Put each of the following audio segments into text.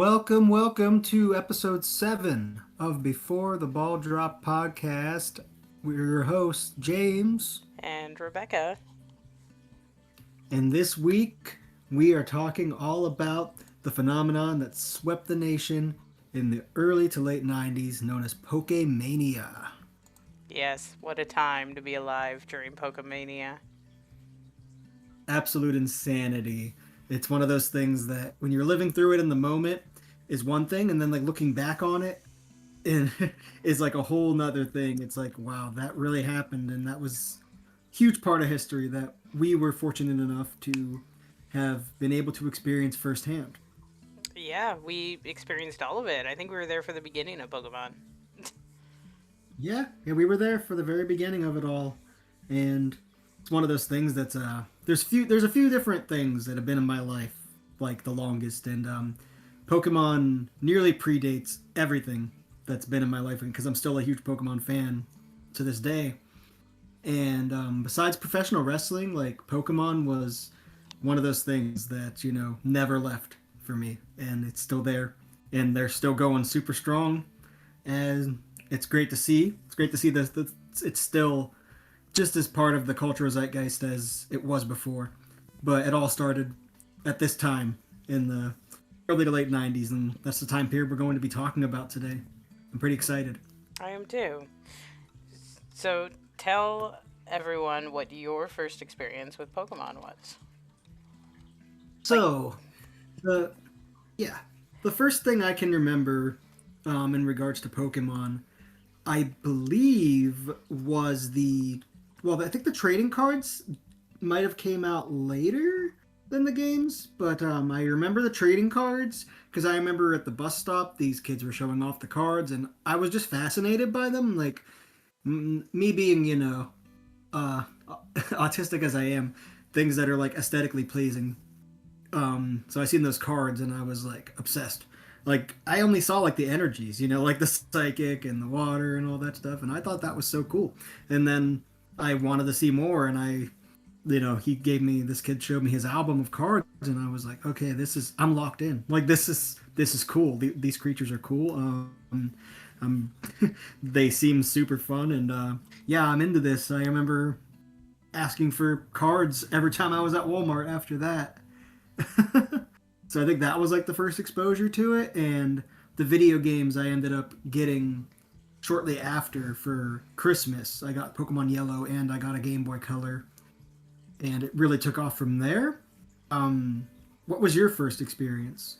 Welcome to episode 7 of Before the Ball Drop podcast. We're your hosts, James, And Rebecca. and this week we are talking all about the phenomenon that swept the nation in the early to late 90s known as Pokemania. Yes, what a time to be alive during Pokemania. Absolute insanity. It's one of those things that when you're living through it in the moment is one thing, and then like looking back on it and is like a whole nother thing. It's like, wow, that really happened, and that was a huge part of history that we were fortunate enough to have been able to experience firsthand. Yeah, we experienced all of it. I think we were there for the beginning of Pokemon. Yeah, we were there for the very beginning of it all, and it's one of those things that's there's a few different things that have been in my life like the longest, and Pokemon nearly predates everything that's been in my life because I'm still a huge Pokemon fan to this day. And besides professional wrestling, like Pokemon was one of those things that never left for me, and it's still there, and they're still going super strong, and it's great to see. It's great to see this. It's still just as part of the cultural zeitgeist as it was before, but it all started at this time in the early to late 90s, and that's the time period we're going to be talking about today. I'm pretty excited. I am too. So tell everyone what your first experience with Pokemon was. Like, So, the yeah, the first thing I can remember in regards to Pokemon, I believe was I think the trading cards might have came out later than the games, but I remember the trading cards because I remember at the bus stop these kids were showing off the cards, and I was just fascinated by them. Like me being, uh, autistic as I am, things that are like aesthetically pleasing. So I seen those cards and I was like obsessed. Like I only saw like the energies, like the psychic and the water and all that stuff, and I thought that was so cool. And then I wanted to see more, and this kid showed me his album of cards, and I was like, okay, I'm locked in. Like this is cool. These creatures are cool. Um, they seem super fun, and yeah, I'm into this. I remember asking for cards every time I was at Walmart after that. So I think that was like the first exposure to it, and the video games I ended up getting shortly after for Christmas. I got Pokemon Yellow and I got a Game Boy Color, and it really took off from there. What was your first experience?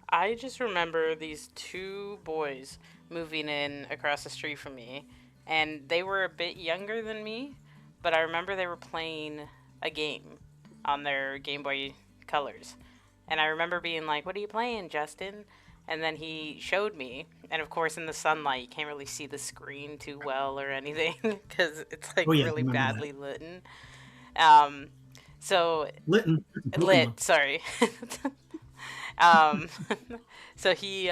I just remember these two boys moving in across the street from me, and they were a bit younger than me, but I remember they were playing a game on their Game Boy Colors. And I remember being like, "What are you playing, Justin?" And then he showed me. And of course, in the sunlight, you can't really see the screen too well or anything because it's like Oh yeah, I really remember that. badly lit. Um, so Litten, Pokemon. lit, sorry. um, so he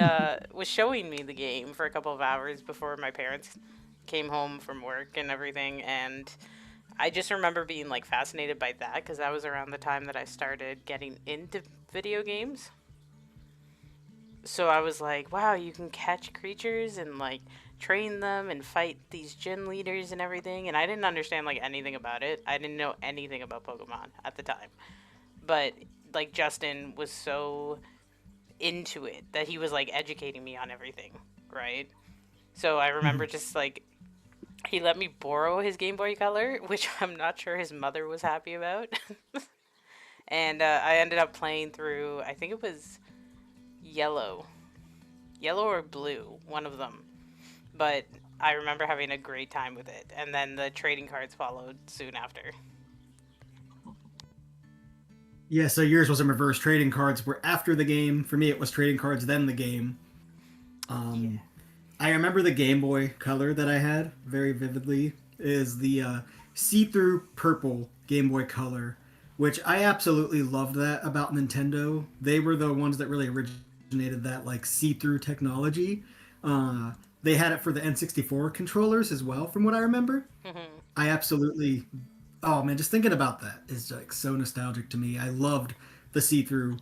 was showing me the game for a couple of hours before my parents came home from work and everything. And I just remember being like fascinated by that because that was around the time that I started getting into video games. So I was like, wow, you can catch creatures and like train them and fight these gym leaders and everything. And I didn't understand like anything about it. I didn't know anything about Pokemon at the time. But like Justin was so into it that he was like educating me on everything, right? So I remember Mhm. just like he let me borrow his Game Boy Color, which I'm not sure his mother was happy about. And I ended up playing through, I think it was yellow, yellow or blue, one of them. But I remember having a great time with it. And then the trading cards followed soon after. Yeah, so yours was in reverse. Trading cards were after the game. For me, it was trading cards then the game. Yeah. Um, I remember the Game Boy Color that I had very vividly is the see-through purple Game Boy Color, which I absolutely loved that about Nintendo. They were the ones that really originated that like see-through technology. Uh, they had it for the N64 controllers as well, from what I remember. Hmm. I absolutely, oh man, just thinking about that is like so nostalgic to me. I loved the see-through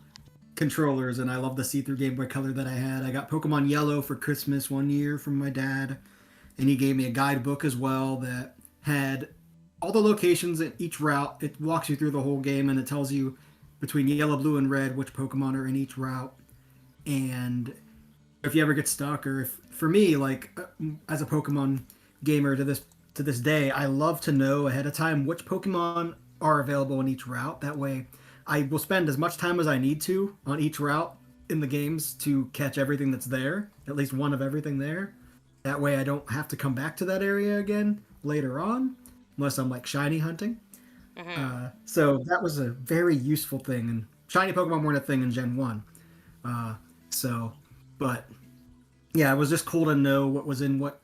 controllers, and I love the see-through Game Boy Color that I had. I got Pokemon Yellow for Christmas one year from my dad, and he gave me a guidebook as well that had all the locations in each route. It walks you through the whole game, and it tells you between yellow, blue, and red which Pokemon are in each route. And if you ever get stuck, or if for me, like as a Pokemon gamer to this day, I love to know ahead of time which Pokemon are available in each route. That way, I will spend as much time as I need to on each route in the games to catch everything that's there, at least one of everything there. That way, I don't have to come back to that area again later on, unless I'm like shiny hunting. So that was a very useful thing, and shiny Pokemon weren't a thing in Gen 1. So, but yeah, it was just cool to know what was in what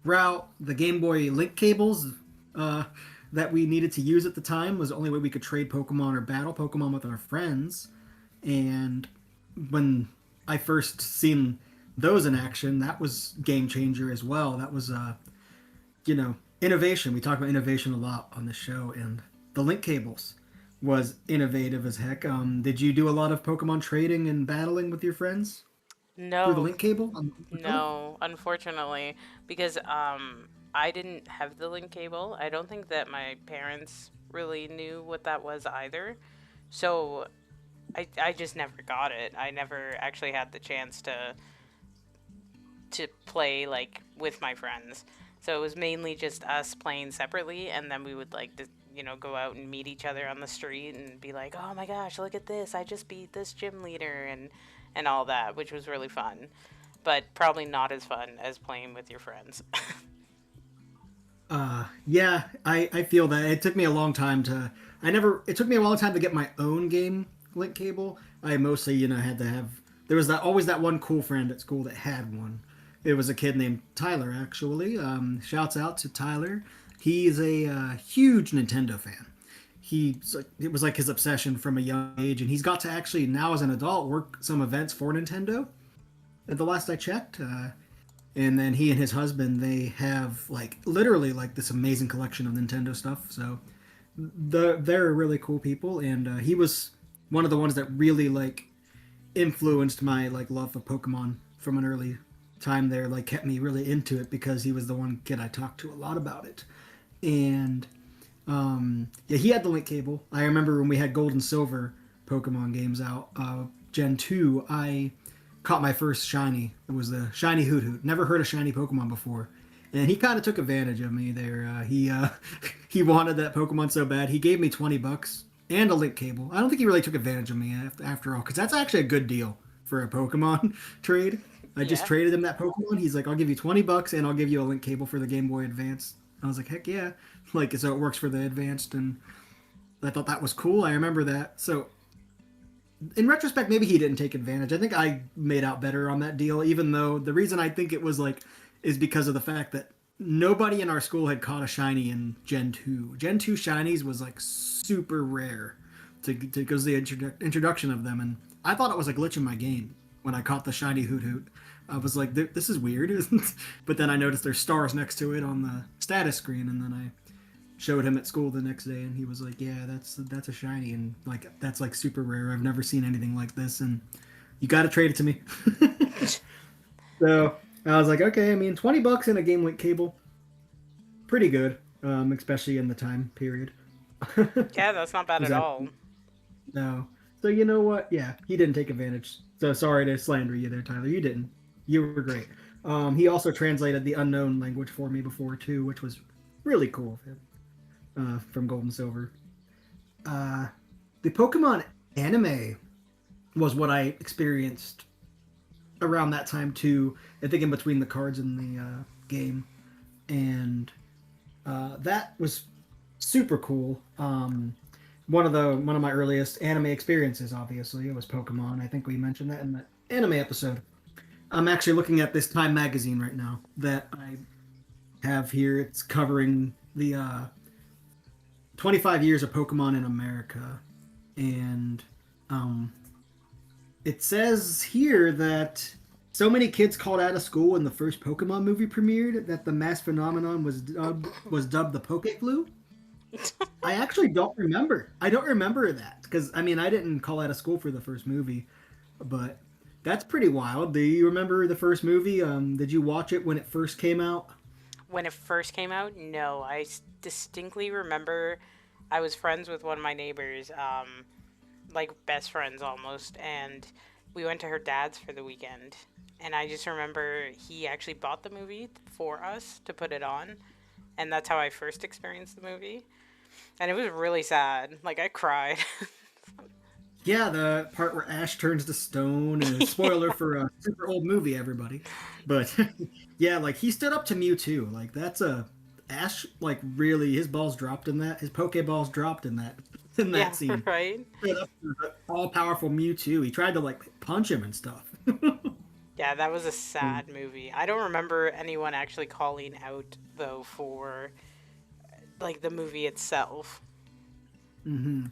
route. The Game Boy link cables that we needed to use at the time was the only way we could trade Pokemon or battle Pokemon with our friends. And when I first seen those in action, that was game changer as well. That was innovation. We talk about innovation a lot on this show, and the link cables was innovative as heck. Did you do a lot of Pokemon trading and battling with your friends through the No, link cable on the controller? no, unfortunately, because I didn't have the link cable. I don't think that my parents really knew what that was either. So I just never got it. I never actually had the chance to play like with my friends. So it was mainly just us playing separately, and then we would like go out and meet each other on the street and be like, "Oh my gosh, look at this! I just beat this gym leader," and all that, which was really fun, but probably not as fun as playing with your friends. Yeah, I feel that. It took me a long time to. It took me a long time to get my own game link cable. I mostly, had to have. There was always that one cool friend at school that had one. It was a kid named Tyler, actually. Shouts out to Tyler. He's a huge Nintendo fan. It was like his obsession from a young age, and he's got to actually now as an adult work some events for Nintendo. At the last I checked, and then he and his husband, they have like literally like this amazing collection of Nintendo stuff. So they're really cool people, and he was one of the ones that really like influenced my like love of Pokemon from an early time there, like kept me really into it because he was the one kid I talked to a lot about it. And yeah, he had the link cable. I remember when we had Gold and Silver Pokemon games out, Gen 2, I caught my first shiny. It was the shiny Hoot Hoot. Never heard a shiny Pokemon before. And he kind of took advantage of me there. He wanted that Pokemon so bad. He gave me $20 and a link cable. I don't think he really took advantage of me after all, because that's actually a good deal for a Pokemon trade. I just Yeah. traded him that Pokemon. He's like, I'll give you $20 and I'll give you a link cable for the Game Boy Advance. I was like, heck yeah. Like, so it works for the Advanced, and I thought that was cool. I remember that. So, in retrospect, maybe he didn't take advantage. I think I made out better on that deal, even though the reason I think it was like, is because of the fact that nobody in our school had caught a shiny in Gen 2. Gen 2 shinies was like super rare because the introduction of them, and I thought it was a glitch in my game when I caught the shiny Hoot Hoot. I was like, this is weird. But then I noticed there's stars next to it on the status screen, and then I showed him at school the next day, and he was like, yeah, that's a shiny, and like that's like super rare. I've never seen anything like this, and you got to trade it to me. So I was like, okay. I mean, $20 in a game link cable, pretty good, especially in the time period. Yeah, that's not bad Was at that all. no? So you know what? Yeah, he didn't take advantage. So sorry to slander you there, Tyler. You didn't. You were great. He also translated the unknown language for me before too, which was really cool of him. From Gold and Silver. The Pokemon anime was what I experienced around that time too. I think in between the cards in the game, and that was super cool. One of my earliest anime experiences, obviously, it was Pokemon. I think we mentioned that in the anime episode. I'm actually looking at this Time magazine right now that I have here. It's covering the 25 years of Pokemon in America, and it says here that so many kids called out of school when the first Pokemon movie premiered that the mass phenomenon was dubbed the Poke Flu. I actually don't remember. I don't remember that because I mean I didn't call out of school for the first movie, but that's pretty wild. Do you remember the first movie? Did you watch it when it first came out? When it first came out, no. Distinctly remember I was friends with one of my neighbors, like best friends almost, and we went to her dad's for the weekend. And I just remember he actually bought the movie for us to put it on, and that's how I first experienced the movie. And it was really sad. Like I cried. Yeah, the part where Ash turns to stone. Spoiler for a super old movie, everybody. But yeah, like he stood up to Mewtwo. Like that's a Ash. Like really, his balls dropped in that. His Pokeballs dropped in that in that Yeah, scene. right? Stood up to the all powerful Mewtwo. He tried to like punch him and stuff. Yeah, that was a sad movie. I don't remember anyone actually calling out though for like the movie itself. Mm-hmm.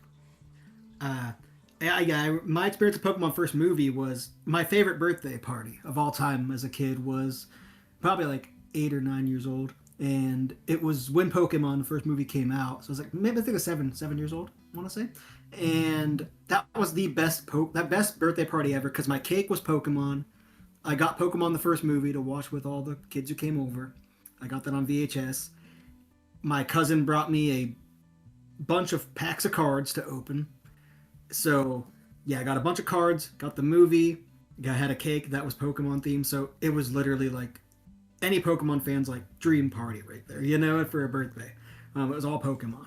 Uh, yeah, my experience with Pokemon first movie was my favorite birthday party of all time as a kid was probably like 8 or 9 years old, and it was when Pokemon the first movie came out. So I was like maybe I think it was 7 years old. I want to say, and that was the best birthday party ever because my cake was Pokemon. I got Pokemon the first movie to watch with all the kids who came over. I got that on VHS. My cousin brought me a bunch of packs of cards to open. So yeah, I got a bunch of cards, got the movie, had a cake that was Pokemon themed. So it was literally like any Pokemon fans like dream party right there, for a birthday. It was all Pokemon.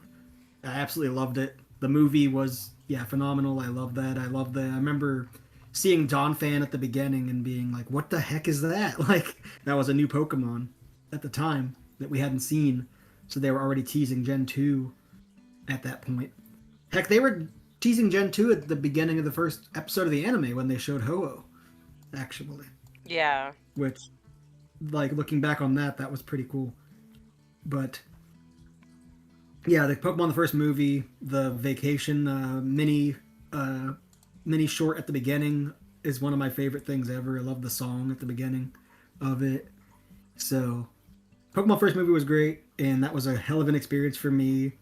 I absolutely loved it. The movie was phenomenal. I love that. I love that. I remember seeing Fan at the beginning and being like, "What the heck is that?" Like that was a new Pokemon at the time that we hadn't seen. So they were already teasing Gen 2 at that point. Heck, they were teasing Gen 2 at the beginning of the first episode of the anime when they showed Ho-Oh, actually. Yeah. Which, like, looking back on that, that was pretty cool. But, yeah, the Pokemon the first movie, the Vacation mini short at the beginning is one of my favorite things ever. I love the song at the beginning of it. So, Pokemon first movie was great, and that was a hell of an experience for me.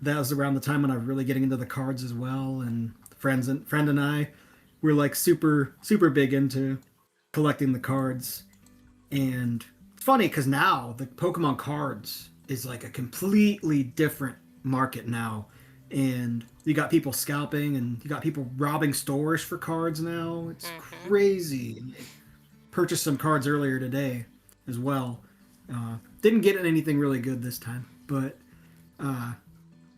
That was around the time when I was really getting into the cards as well, and friend and I were like super big into collecting the cards. And it's funny because now the Pokemon cards is like a completely different market now, and you got people scalping and you got people robbing stores for cards now. It's Mm-hmm. crazy. I purchased some cards earlier today as well. Didn't get anything really good this time, but uh,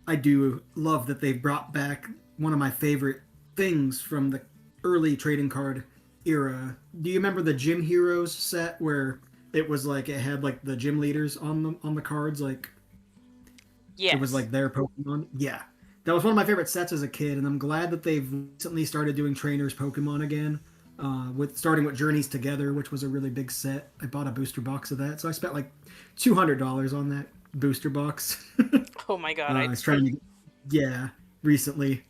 I do love that they've brought back one of my favorite things from the early trading card era. Do you remember the Gym Heroes set where it was like it had like the gym leaders on the cards, like it was Yes. like their Pokemon? Yeah. That was one of my favorite sets as a kid, and I'm glad that they've recently started doing trainers Pokemon again. With starting with Journeys Together, which was a really big set. I bought a booster box of that, so I spent like $200 on that booster box. Oh my god, I I was trying to, yeah, recently.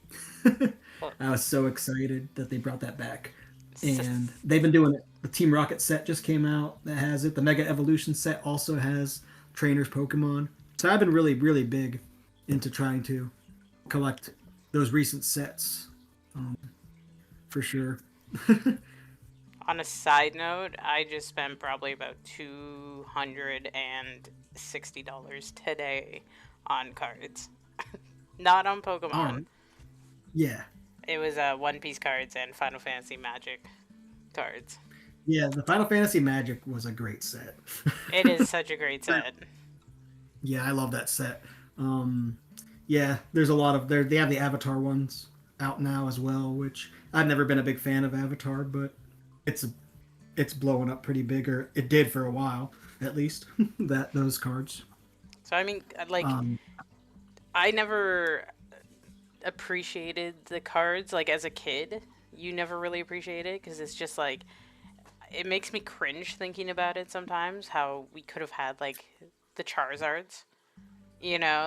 well, I was so excited that they brought that back. And s- they've been doing it. The Team Rocket set just came out that has it. The Mega Evolution set also has trainers Pokemon. So I've been really big into trying to collect those recent sets, um, for sure. on a side note, I just spent probably about $260 today on cards. Not on All Pokemon. right. Yeah. It was One Piece cards and Final Fantasy Magic cards. Yeah, the Final Fantasy Magic was a great set. It is such a great set. Yeah, I love that set. Um, yeah, there's a lot of there. They have the Avatar ones out now as well, which I've never been a big fan of Avatar, but it's it's blowing up pretty big, or it did for a while at least. That those cards. So I mean, like, Um, I never appreciated the cards like as a kid. You never really appreciate it because it's just like it makes me cringe thinking about it sometimes. How we could have had like the Charizards,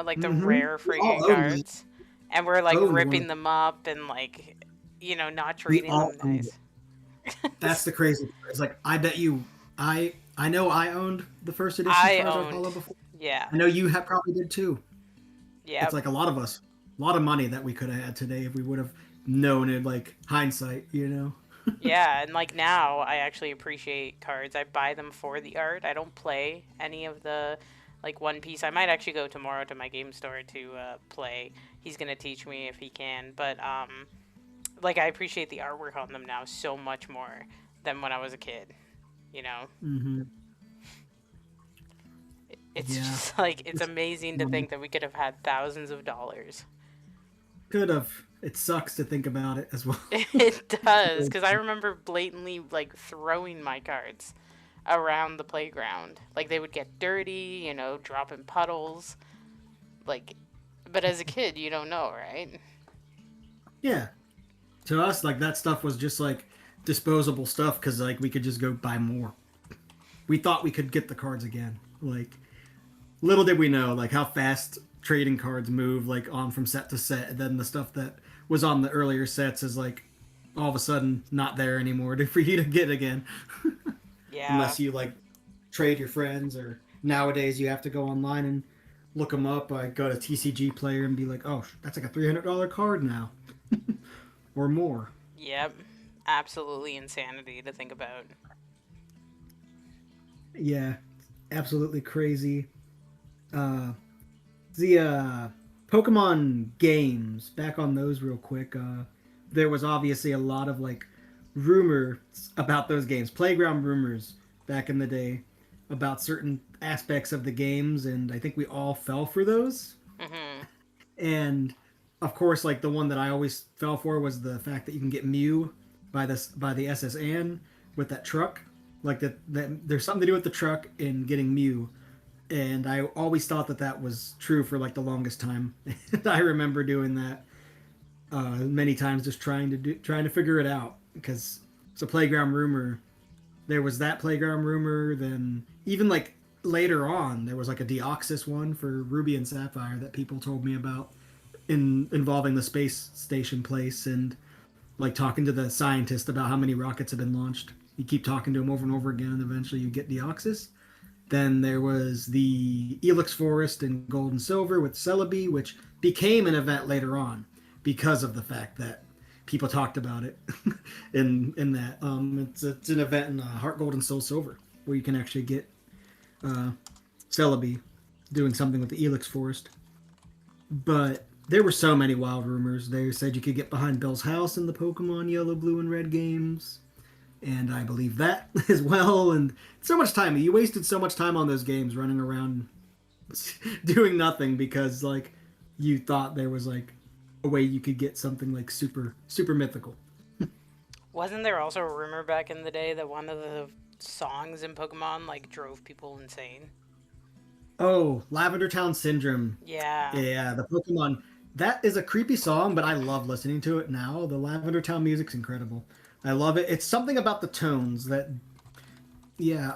like the mm-hmm. rare We all friggin' owned cards, and we're like owned one. ripping them up and like not We treating all them owned it. nice. That's the crazy part. It's like I bet you I know I owned the first edition I Charizard owned, Hollow before. yeah, I know you have probably did too. Yep. It's like a lot of us, a lot of money that we could have had today if we would have known it, like hindsight, you know? Yeah, and like now I actually appreciate cards. I buy them for the art. I don't play any of the like One Piece. I might actually go tomorrow to my game store to play. He's gonna teach me if he can. But like I appreciate the artwork on them now so much more than when I was a kid. You know, Mm-hmm. it's Yeah. just like it's It's amazing to money. think that we could have had thousands of dollars. Could have. It sucks to think about it as well. It does, because I remember blatantly like throwing my cards around the playground. Like they would get dirty, dropping puddles. Like, but as a kid, you don't know, right? Yeah. To us, like that stuff was just like disposable stuff because like we could just go buy more. We thought we could get the cards again. Like little did we know like how fast trading cards move like on from set to set, and then the stuff that was on the earlier sets is like all of a sudden not there anymore for you to get again. Yeah. Unless you like trade your friends, or nowadays you have to go online and look them up. I go to TCG Player and be like, oh, that's like a $300 card now or more. Yep. Absolutely insanity to think about. Yeah, absolutely crazy. Uh, the Pokemon games, back on those real quick. There was obviously a lot of like rumors about those games, playground rumors back in the day about certain aspects of the games, and I think we all fell for those. Mhm. And of course, like the one that I always fell for was the fact that you can get Mew by the SS Anne with that truck. Like that there's something to do with the truck in getting Mew, and I always thought that that was true for like the longest time. I remember doing that many times, just trying to figure it out because it's a playground rumor. There was that playground rumor. Then even like later on, there was like a Deoxys one for Ruby and Sapphire that people told me about involving the space station place, and like talking to the scientist about how many rockets have been launched. You keep talking to him over and over again, and eventually you get Deoxys. Then there was the Elix Forest in Gold and Silver with Celebi, which became an event later on because of the fact that people talked about it in that. It's an event in Heart Gold and Soul Silver where you can actually get uh, Celebi doing something with the Elix Forest. But there were so many wild rumors. They said you could get behind Bill's house in the Pokemon Yellow, Blue, and Red games, and I believe that as well. And so much time, you wasted so much time on those games running around doing nothing because like you thought there was like a way you could get something like super mythical. Wasn't there also a rumor back in the day that one of the songs in Pokemon like drove people insane? Oh, Lavender Town Syndrome. Yeah. Yeah, the Pokemon. That is a creepy song, but I love listening to it now. The Lavender Town music's incredible. I love it. It's something about the tones that, yeah.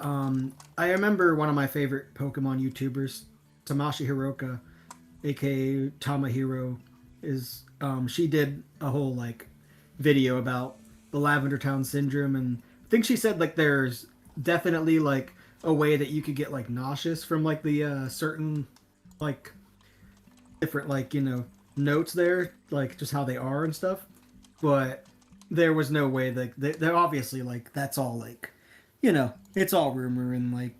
I remember one of my favorite Pokemon YouTubers, Tamashi Hiroka, aka Tamahiro, is she did a whole like video about the Lavender Town syndrome, and I think she said like there's definitely like a way that you could get like nauseous from like the certain like different like notes there, like just how they are and stuff. But there was no way that they're obviously like that's all like it's all rumor and like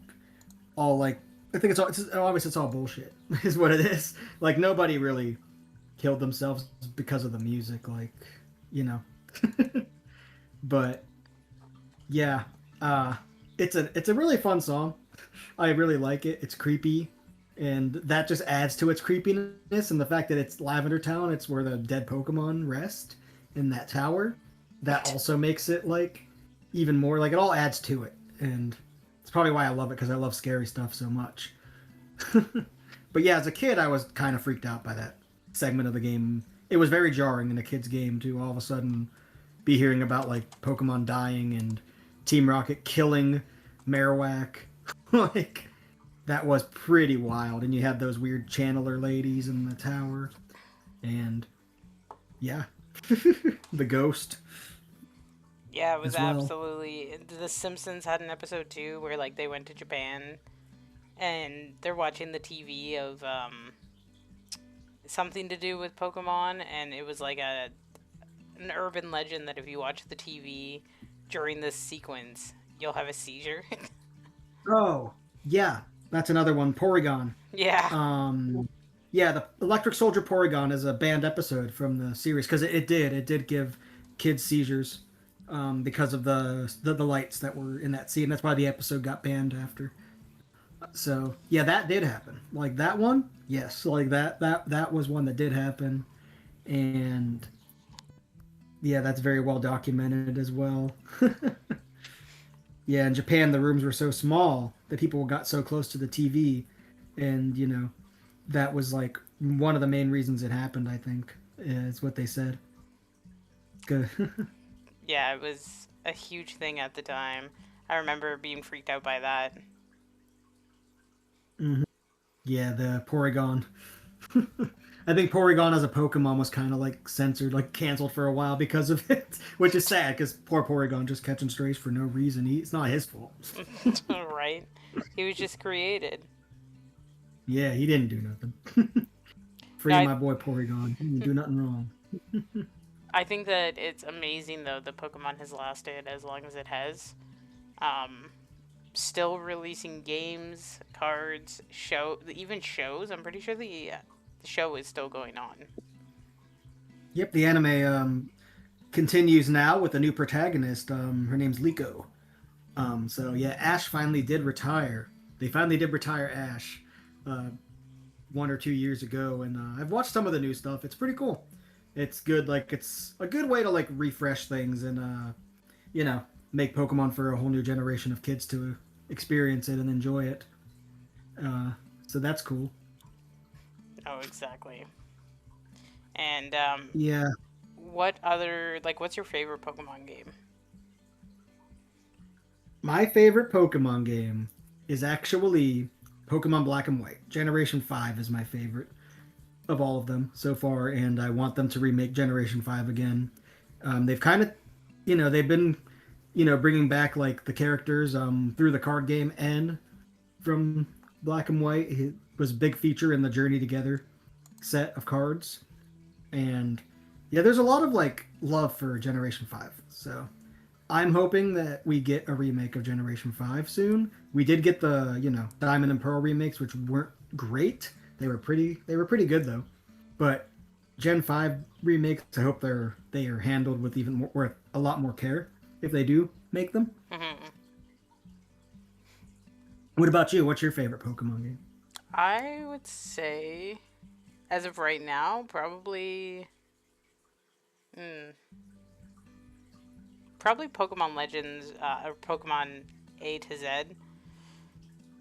all like I think obviously it's all bullshit is what it is. Like nobody really killed themselves because of the music, like you know. But yeah, uh, it's a really fun song. I really like it. It's creepy, and that just adds to its creepiness. And the fact that it's Lavender Town, it's where the dead Pokemon rest in that tower. That also makes it like even more like it all adds to it, and it's probably why I love it because I love scary stuff so much. But yeah, as a kid, I was kind of freaked out by that segment of the game. It was very jarring in a kid's game to all of a sudden be hearing about like Pokemon dying and Team Rocket killing Marowak. Like that was pretty wild. And you had those weird channeler ladies in the tower, and yeah, the ghost Yeah, it was as well. absolutely. The Simpsons had an episode too where like they went to Japan and they're watching the TV of something to do with Pokemon, and it was like an urban legend that if you watch the TV during this sequence, you'll have a seizure. Oh, yeah, that's another one. Porygon. Yeah. Um, yeah, the Electric Soldier Porygon is a banned episode from the series because it did give kids seizures because of the lights that were in that scene. That's why the episode got banned after. So yeah, that did happen. Like that one, yes, like that was one that did happen, and yeah, that's very well documented as well. Yeah, in Japan, the rooms were so small that people got so close to the TV, and that was like one of the main reasons it happened. I think is what they said. Good. Yeah, it was a huge thing at the time. I remember being freaked out by that. Hmm. Yeah, the Porygon. I think Porygon as a Pokemon was kind of like censored, like canceled for a while because of it, which is sad because poor Porygon just catching strays for no reason. It's not his fault. Right? He was just created. Yeah, he didn't do nothing. No, Free my boy Porygon. He didn't do nothing wrong. I think that it's amazing though that Pokemon has lasted as long as it has. Um, Still releasing games, cards, even shows. I'm pretty sure the show is still going on. Yep, the anime continues now with a new protagonist. Her name's Liko. So yeah, Ash finally did retire. They finally did retire Ash 1 or 2 years ago, and I've watched some of the new stuff. It's pretty cool. It's good. Like it's a good way to like refresh things and you know make Pokemon for a whole new generation of kids to experience it and enjoy it. Uh, so that's cool. Oh, exactly. And Yeah, what other what's your favorite Pokemon game? my favorite Pokemon game is actually Pokemon Black and White. Generation 5 is my favorite of all of them so far, and I want them to remake Generation 5 again. They've kind of, they've been, bringing back like the characters through the card game and from Black and White. It was a big feature in the Journey Together set of cards. And yeah, there's a lot of like love for Generation 5. So I'm hoping that we get a remake of Generation 5 soon. We did get the, Diamond and Pearl remakes, which weren't great. They were pretty good though. But Gen 5 remakes, I hope they are handled with even more with a lot more care if they do make them. Hmm. What about you? What's your favorite Pokemon game? I would say, as of right now, mm, probably Pokemon Legends or Pokemon A to Z.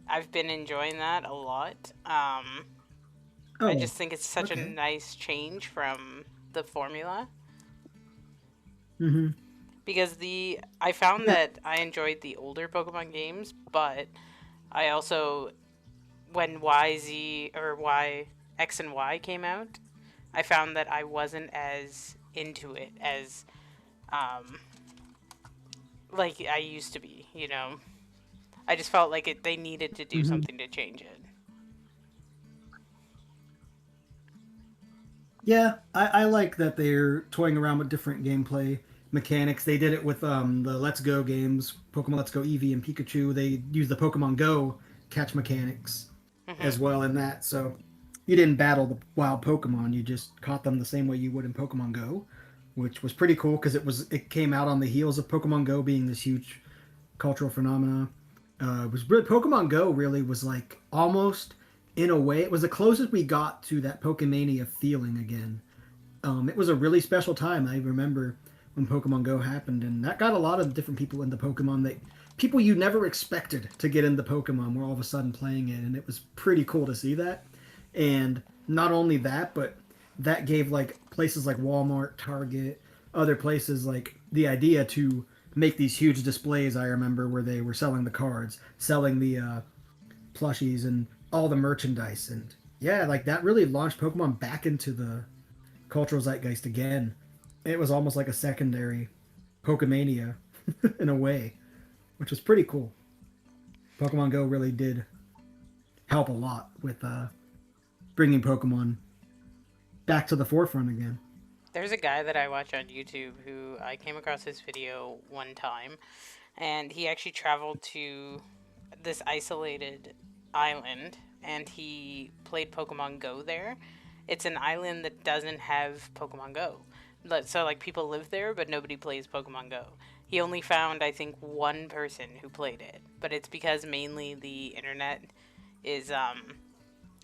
I've been enjoying that a lot. I Oh, just think it's such a okay. nice change from the formula Mm-hmm. because I found Yeah. that I enjoyed the older Pokemon games, but I also when YZ or Y X and Y came out, I found that I wasn't as into it as um like I used to be. I just felt like they needed to do Mm-hmm. something to change it. Yeah, I like that they're toying around with different gameplay mechanics. They did it with the Let's Go games, Pokemon Let's Go Eevee and Pikachu. They used the Pokemon Go catch mechanics as Hmm. well in that. So you didn't battle the wild Pokemon; you just caught them the same way you would in Pokemon Go, which was pretty cool because it came out on the heels of Pokemon Go being this huge cultural phenomena. Pokemon Go really was like almost in a way it was the closest we got to that Pokemania feeling again. It was a really special time. I remember when Pokemon Go happened, and that got a lot of different people into Pokemon. That people you never expected to get into Pokemon were all of a sudden playing it, and it was pretty cool to see that. And not only that, but that gave like places like Walmart, Target, other places like the idea to make these huge displays. I remember where they were selling the cards, selling the plushies, and all the merchandise, and yeah, like that really launched Pokemon back into the cultural zeitgeist again. It was almost like a secondary Pokemania in a way, which was pretty cool. Pokemon Go really did help a lot with bringing Pokemon back to the forefront again. There's a guy that I watch on YouTube who I came across his video one time, and he actually traveled to this isolated island and he played Pokemon Go there. It's an island that doesn't have Pokemon Go. So, like, people live there, but nobody plays Pokemon Go. He only found, I think, one person who played it, but it's because mainly the internet is,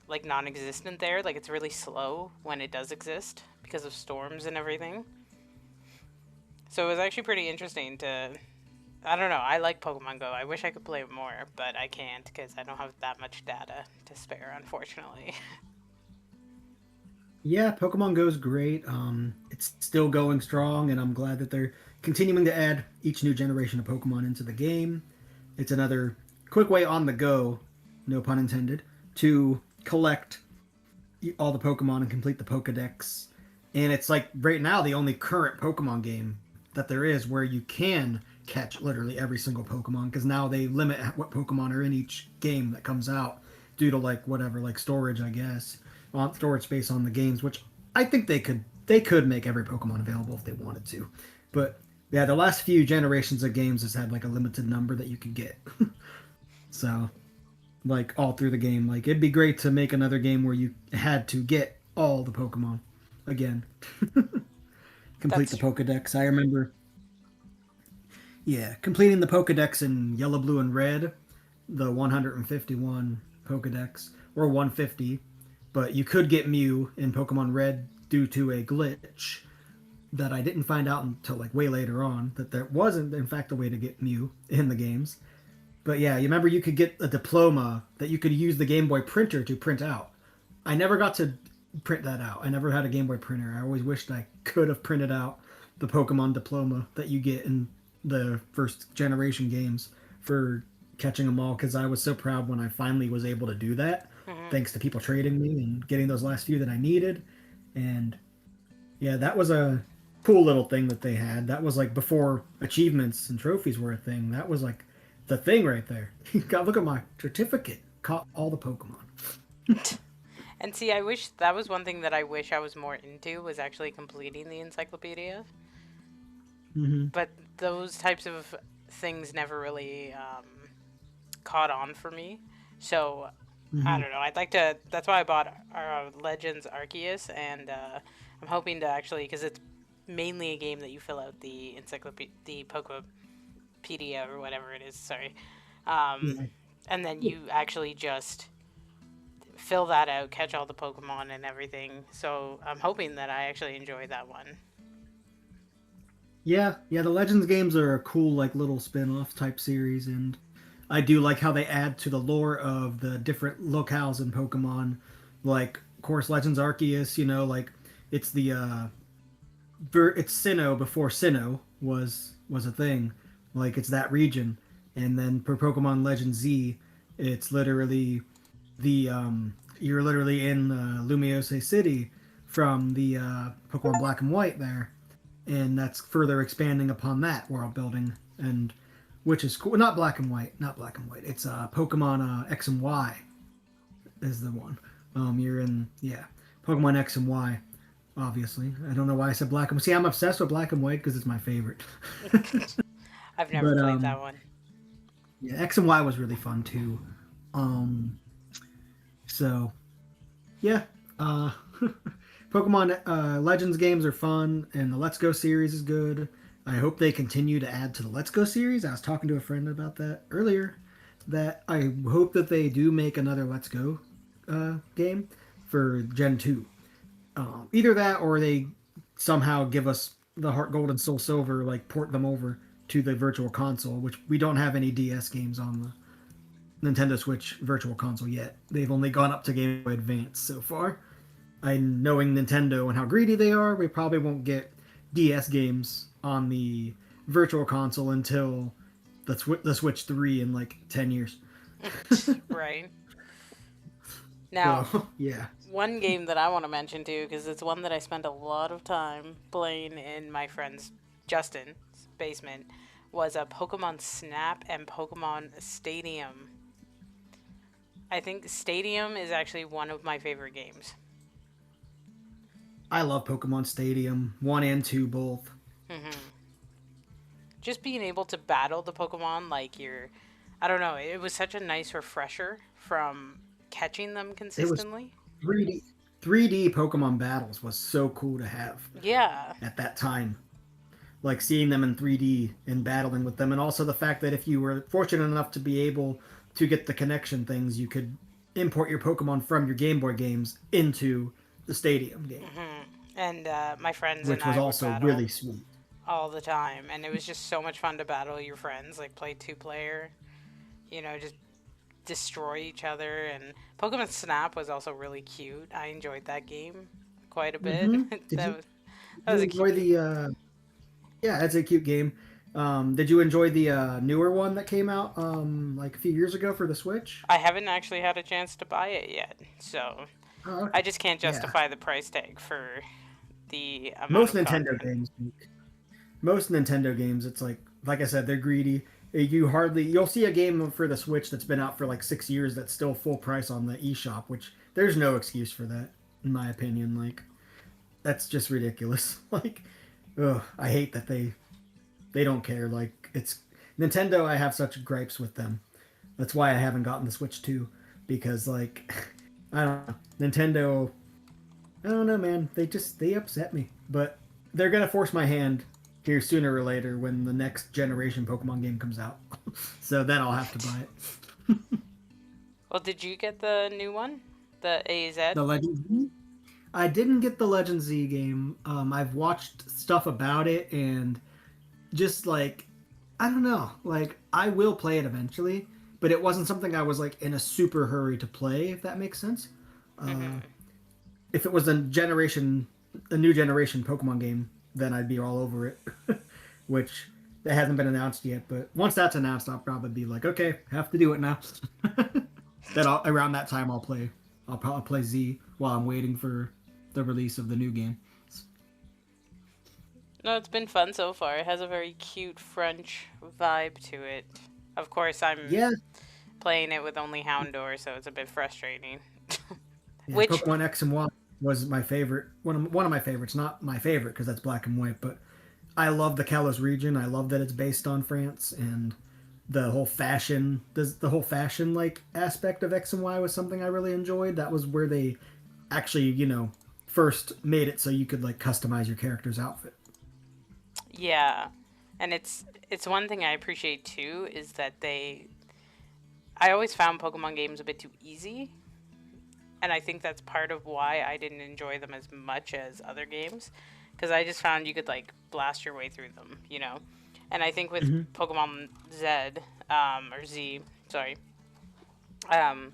like, non existent there. Like, it's really slow when it does exist because of storms and everything. So, it was actually pretty interesting to I don't know. I like Pokemon Go. I wish I could play it more, but I can't because I don't have that much data to spare, unfortunately. Yeah, Pokemon Go is great. It's still going strong, and I'm glad that they're continuing to add each new generation of Pokemon into the game. It's another quick way on the go, no pun intended, to collect all the Pokemon and complete the Pokedex. And it's like right now the only current Pokemon game that there is where you can catch literally every single Pokemon because now they limit what Pokemon are in each game that comes out due to like whatever like storage I guess on storage space on the games, which I think they could make every Pokemon available if they wanted to, but yeah, the last few generations of games has had like a limited number that you could get. So like all through the game. Like it'd be great to make another game where you had to get all the Pokemon again. Complete the That's Pokedex. I remember, yeah, completing the Pokedex in Yellow, Blue, and Red, the 151 Pokedex or 150, but you could get Mew in Pokemon Red due to a glitch that I didn't find out until like way later on that there wasn't in fact a way to get Mew in the games. But yeah, you remember you could get a diploma that you could use the Game Boy printer to print out. I never got to print that out. I never had a Game Boy printer. I always wished I could have printed out the Pokemon diploma that you get in the first generation games for catching them all because I was so proud when I finally was able to do that, hmm thanks to people trading me and getting those last few that I needed. And yeah, that was a cool little thing that they had. That was like before achievements and trophies were a thing. That was like the thing right there. You got look at my certificate. Caught all the Pokemon. And see, I wish that was one thing that I wish I was more into was actually completing the encyclopedia. Hmm. But those types of things never really caught on for me. So I Hmm. don't know. I'd like to. That's why I bought Legends Arceus, and I'm hoping to actually because it's mainly a game that you fill out the encyclopedia, the Pokepedia or whatever it is. Sorry, um, Yeah. and then you actually just fill that out, catch all the Pokemon and everything. So I'm hoping that I actually enjoy that one. Yeah, yeah, the Legends games are a cool like little spin-off type series and I do like how they add to the lore of the different locales in Pokemon. Like of course Legends Arceus, like it's the it's Sinnoh before Sinnoh was a thing. Like it's that region. And then for Pokemon Legend Z, it's literally the you're literally in Lumiose City from the Pokemon Black and White there, and that's further expanding upon that world building, and which is cool. Not Black and White, not Black and White. It's Pokemon X and Y is the one. You're in yeah, Pokemon X and Y. Obviously, I don't know why I said Black and White. See, I'm obsessed with Black and White because it's my favorite. I've never But played that one. yeah, X and Y was really fun too. Um, so yeah, uh, Pokemon Legends games are fun, and the Let's Go series is good. I hope they continue to add to the Let's Go series. I was talking to a friend about that earlier. That I hope that they do make another Let's Go game for Gen 2. Either that or they somehow give us the Heart Gold and Soul Silver, like port them over to the Virtual Console, which we don't have any DS games on the Nintendo Switch Virtual Console yet. They've only gone up to Game Boy Advance so far. I knowing Nintendo and how greedy they are, we probably won't get DS games on the Virtual Console until the Switch 3 in like 10 years. Right. Now, So, yeah. one game that I want to mention too, because it's one that I spent a lot of time playing in my friend's Justin's basement, was a Pokemon Snap and Pokemon Stadium. I think Stadium is actually one of my favorite games. I love Pokemon Stadium 1 and 2 both. Hmm. Just being able to battle the Pokemon like you're, I don't know, it was such a nice refresher from catching them It was consistently. 3D 3D Pokemon battles was so cool to have Yeah. at that time. Like seeing them in 3D and battling with them, and also the fact that if you were fortunate enough to be able to get the connection things, you could import your Pokemon from your Game Boy games into the Stadium game, Hmm. And my friends and which was I would also battle really sweet. all the time, and it was just so much fun to battle your friends, like play two player, just destroy each other. And Pokemon Snap was also really cute. I enjoyed that game quite a bit. Mm-hmm. Did that you was did that you was a enjoy cute game. the? Yeah, that's a cute game. Did you enjoy the newer one that came out like a few years ago for the Switch? I haven't actually had a chance to buy it yet, so Oh, I okay. just can't Yeah, justify the price tag for the amount most of Nintendo content. games. Most Nintendo games, it's like I said, they're greedy. You'll see a game for the Switch that's been out for like 6 years that's still full price on the eShop, which there's no excuse for that, in my opinion. Like that's just ridiculous. Like, ugh, I hate that they don't care. Like it's Nintendo. I have such gripes with them. That's why I haven't gotten the Switch 2 because like I don't know. Nintendo, I don't know, man. They upset me. But they're gonna force my hand here sooner or later when the next generation Pokemon game comes out. So then I'll have to buy it. Well, did you get the new one? The AZ? The Legend Z? I didn't get the Legend Z game. I've watched stuff about it and just like I don't know. Like I will play it eventually, but it wasn't something I was like in a super hurry to play. If that makes sense. Uh, Hmm. if it was a new generation Pokemon game, then I'd be all over it. Which that hasn't been announced yet, but once that's announced, I'll probably be like, okay, have to do it now. Around that time, I'll play. I'll probably play Z while I'm waiting for the release of the new game. No, it's been fun so far. It has a very cute French vibe to it. Of course, I'm Yeah, playing it with only Houndour, so it's a bit frustrating. yeah. Which, Pokemon X and Y was my favorite. One of my favorites. Not my favorite because that's black and white, but I love the Kalos region. I love that it's based on France and the whole fashion like aspect of X and Y was something I really enjoyed. That was where they actually, first made it so you could like customize your character's outfit. yeah, and it's one thing I appreciate too is that I always found Pokemon games a bit too easy, and I think that's part of why I didn't enjoy them as much as other games, because I just found you could like blast your way through them. And I think with Hmm. Pokemon Z, or Z, sorry, um,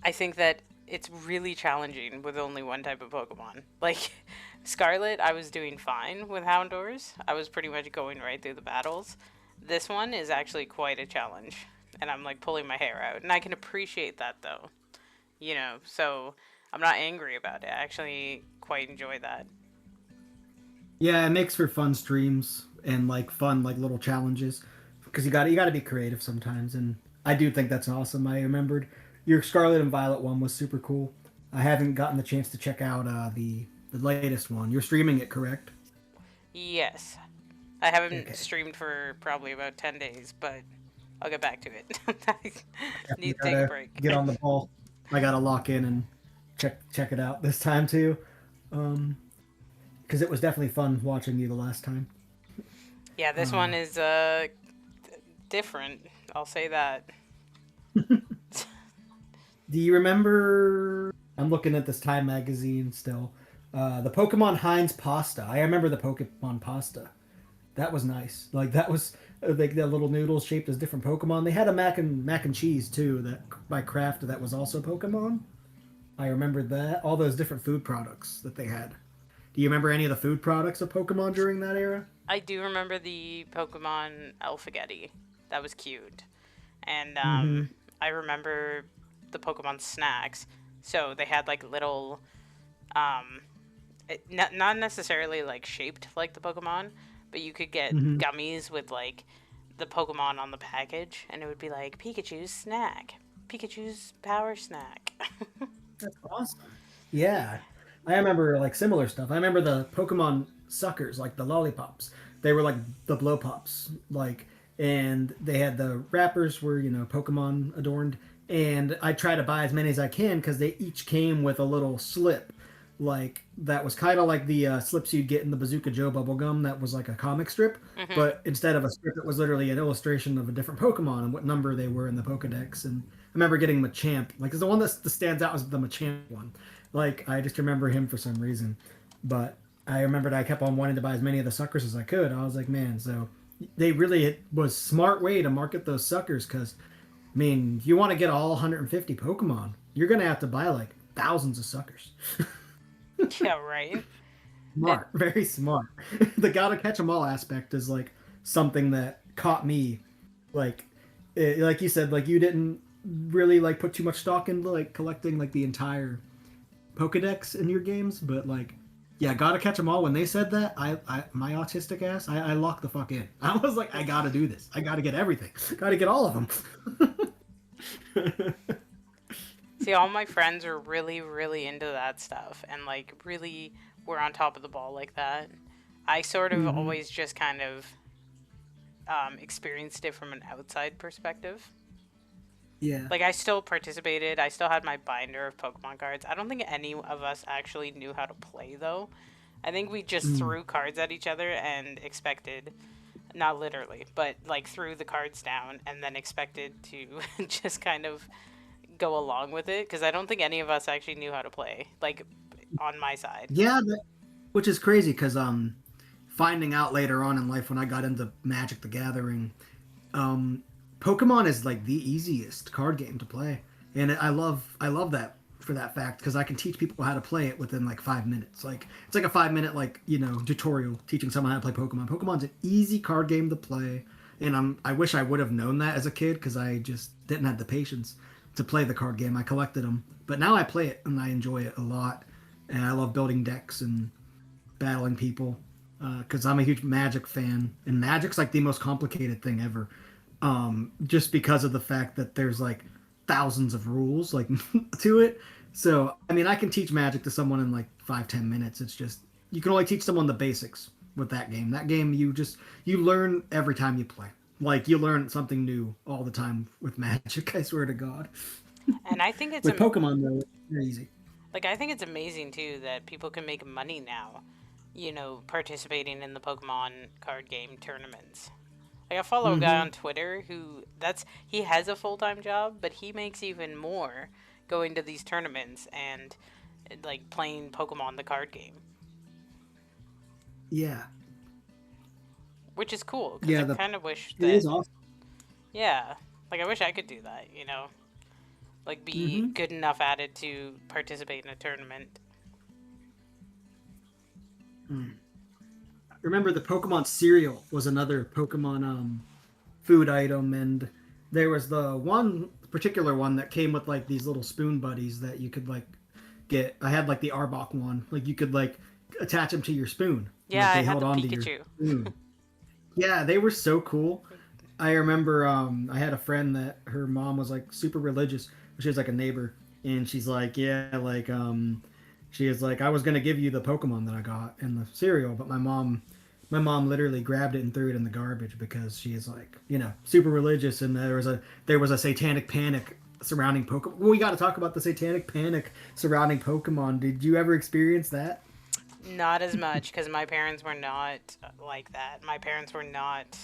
I think that it's really challenging with only one type of Pokemon. Like Scarlet, I was doing fine with Houndours. I was pretty much going right through the battles. This one is actually quite a challenge, and I'm like pulling my hair out. And I can appreciate that though, so I'm not angry about it. I actually quite enjoy that. Yeah, it makes for fun streams and like fun like little challenges because you got to be creative sometimes, and I do think that's awesome. I remembered your Scarlet and Violet one was super cool. I haven't gotten the chance to check out the latest one. You're streaming it, correct? Yes, I haven't Okay. streamed for probably about 10 days, but I'll get back to it. I Definitely need to take a gotta break. get on the ball. I gotta lock in and check it out this time too, um, because it was definitely fun watching you the last time. Yeah, this one Uh, is different. I'll say that. do you remember? I'm looking at this Time magazine still. The Pokemon Heinz pasta. I remember the Pokemon pasta. That was nice. Like that was like the little noodles shaped as different Pokemon. They had a mac and cheese too that by Kraft that was also Pokemon. I remember that all those different food products that they had. Do you remember any of the food products of Pokemon during that era? I do remember the Pokemon Alphagetti. That was cute. And Mm-hmm. I remember the Pokemon snacks. So they had like little, um, not necessarily like shaped like the Pokemon, but you could get Mm-hmm. gummies with like the Pokemon on the package, and it would be like Pikachu's snack, Pikachu's power snack. That's awesome. Yeah. I remember like similar stuff. I remember the Pokemon suckers, like the lollipops. They were like the blow pops, like, and they had the wrappers were Pokemon adorned, and I try to buy as many as I can because they each came with a little slip, like that was kind of like the slips you'd get in the Bazooka Joe bubblegum that was like a comic strip, Hmm. but instead of a strip, it was literally an illustration of a different Pokemon and what number they were in the Pokedex. And I remember getting Machamp, like, 'cause the one that stands out is the Machamp one. Like, I just remember him for some reason. But I remembered I kept on wanting to buy as many of the suckers as I could. I was like, man, so they really, it was smart way to market those suckers because, I mean, if you want to get all 150 Pokemon, you're going to have to buy like thousands of suckers. Yeah, right. It, Smart, very smart. The gotta catch 'em all aspect is like something that caught me. Like, like you said, like you didn't really like put too much stock into like collecting like the entire Pokedex in your games, but like, yeah, gotta catch 'em all. When they said that, my autistic ass, I locked the fuck in. I was like, I gotta do this. I gotta get everything. Gotta get all of them. See, all my friends are really, really into that stuff and like really were on top of the ball like that. I sort of Hmm. always just kind of experienced it from an outside perspective. Yeah. Like, I still participated, I still had my binder of Pokemon cards. I don't think any of us actually knew how to play, though. I think we just Mm. threw cards at each other and expected, not literally, but like threw the cards down and then expected to just kind of go along with it because I don't think any of us actually knew how to play, like on my side. Yeah, which is crazy because finding out later on in life when I got into Magic the Gathering, um, Pokemon is like the easiest card game to play, and I love that for that fact because I can teach people how to play it within like 5 minutes. Like it's like a 5 minute like tutorial teaching someone how to play Pokemon. Pokemon's an easy card game to play, and I wish I would have known that as a kid because I just didn't have the patience to play the card game. I collected them, but now I play it and I enjoy it a lot, and I love building decks and battling people because I'm a huge Magic fan, and Magic's like the most complicated thing ever. Just because of the fact that there's like thousands of rules like to it. So I mean, I can teach Magic to someone in like 5-10 minutes. It's just you can only teach someone the basics with that game. That game you learn every time you play. Like you learn something new all the time with Magic. I swear to God. And I think it's With Pokemon though, it's very easy. like I think it's amazing too that people can make money now, participating in the Pokemon card game tournaments. Like, I follow a guy Mm-hmm. on Twitter who he has a full-time job, but he makes even more going to these tournaments and like playing Pokemon the card game, Yeah. which is cool because I Yeah. kind of wish It that, is awesome. yeah, like I wish I could do that. Like be Mm-hmm. good enough at it to participate in a tournament. Mm. Remember the Pokemon cereal was another Pokemon food item, and there was the one particular one that came with like these little spoon buddies that you could like get. I had like the Arbok one, like you could like attach them to your spoon, Yeah, like I they had held the on to your Pikachu. spoon. Yeah, they were so cool. I remember I had a friend that her mom was like super religious. She was like a neighbor, and she's like, yeah, like she is like, I was gonna give you the Pokemon that I got in the cereal, but my mom literally grabbed it and threw it in the garbage because she is like, super religious, and there was a satanic panic surrounding Pokemon. Well, we got to talk about the satanic panic surrounding Pokemon. Did you ever experience that? Not as much because my parents were not like that. My parents were not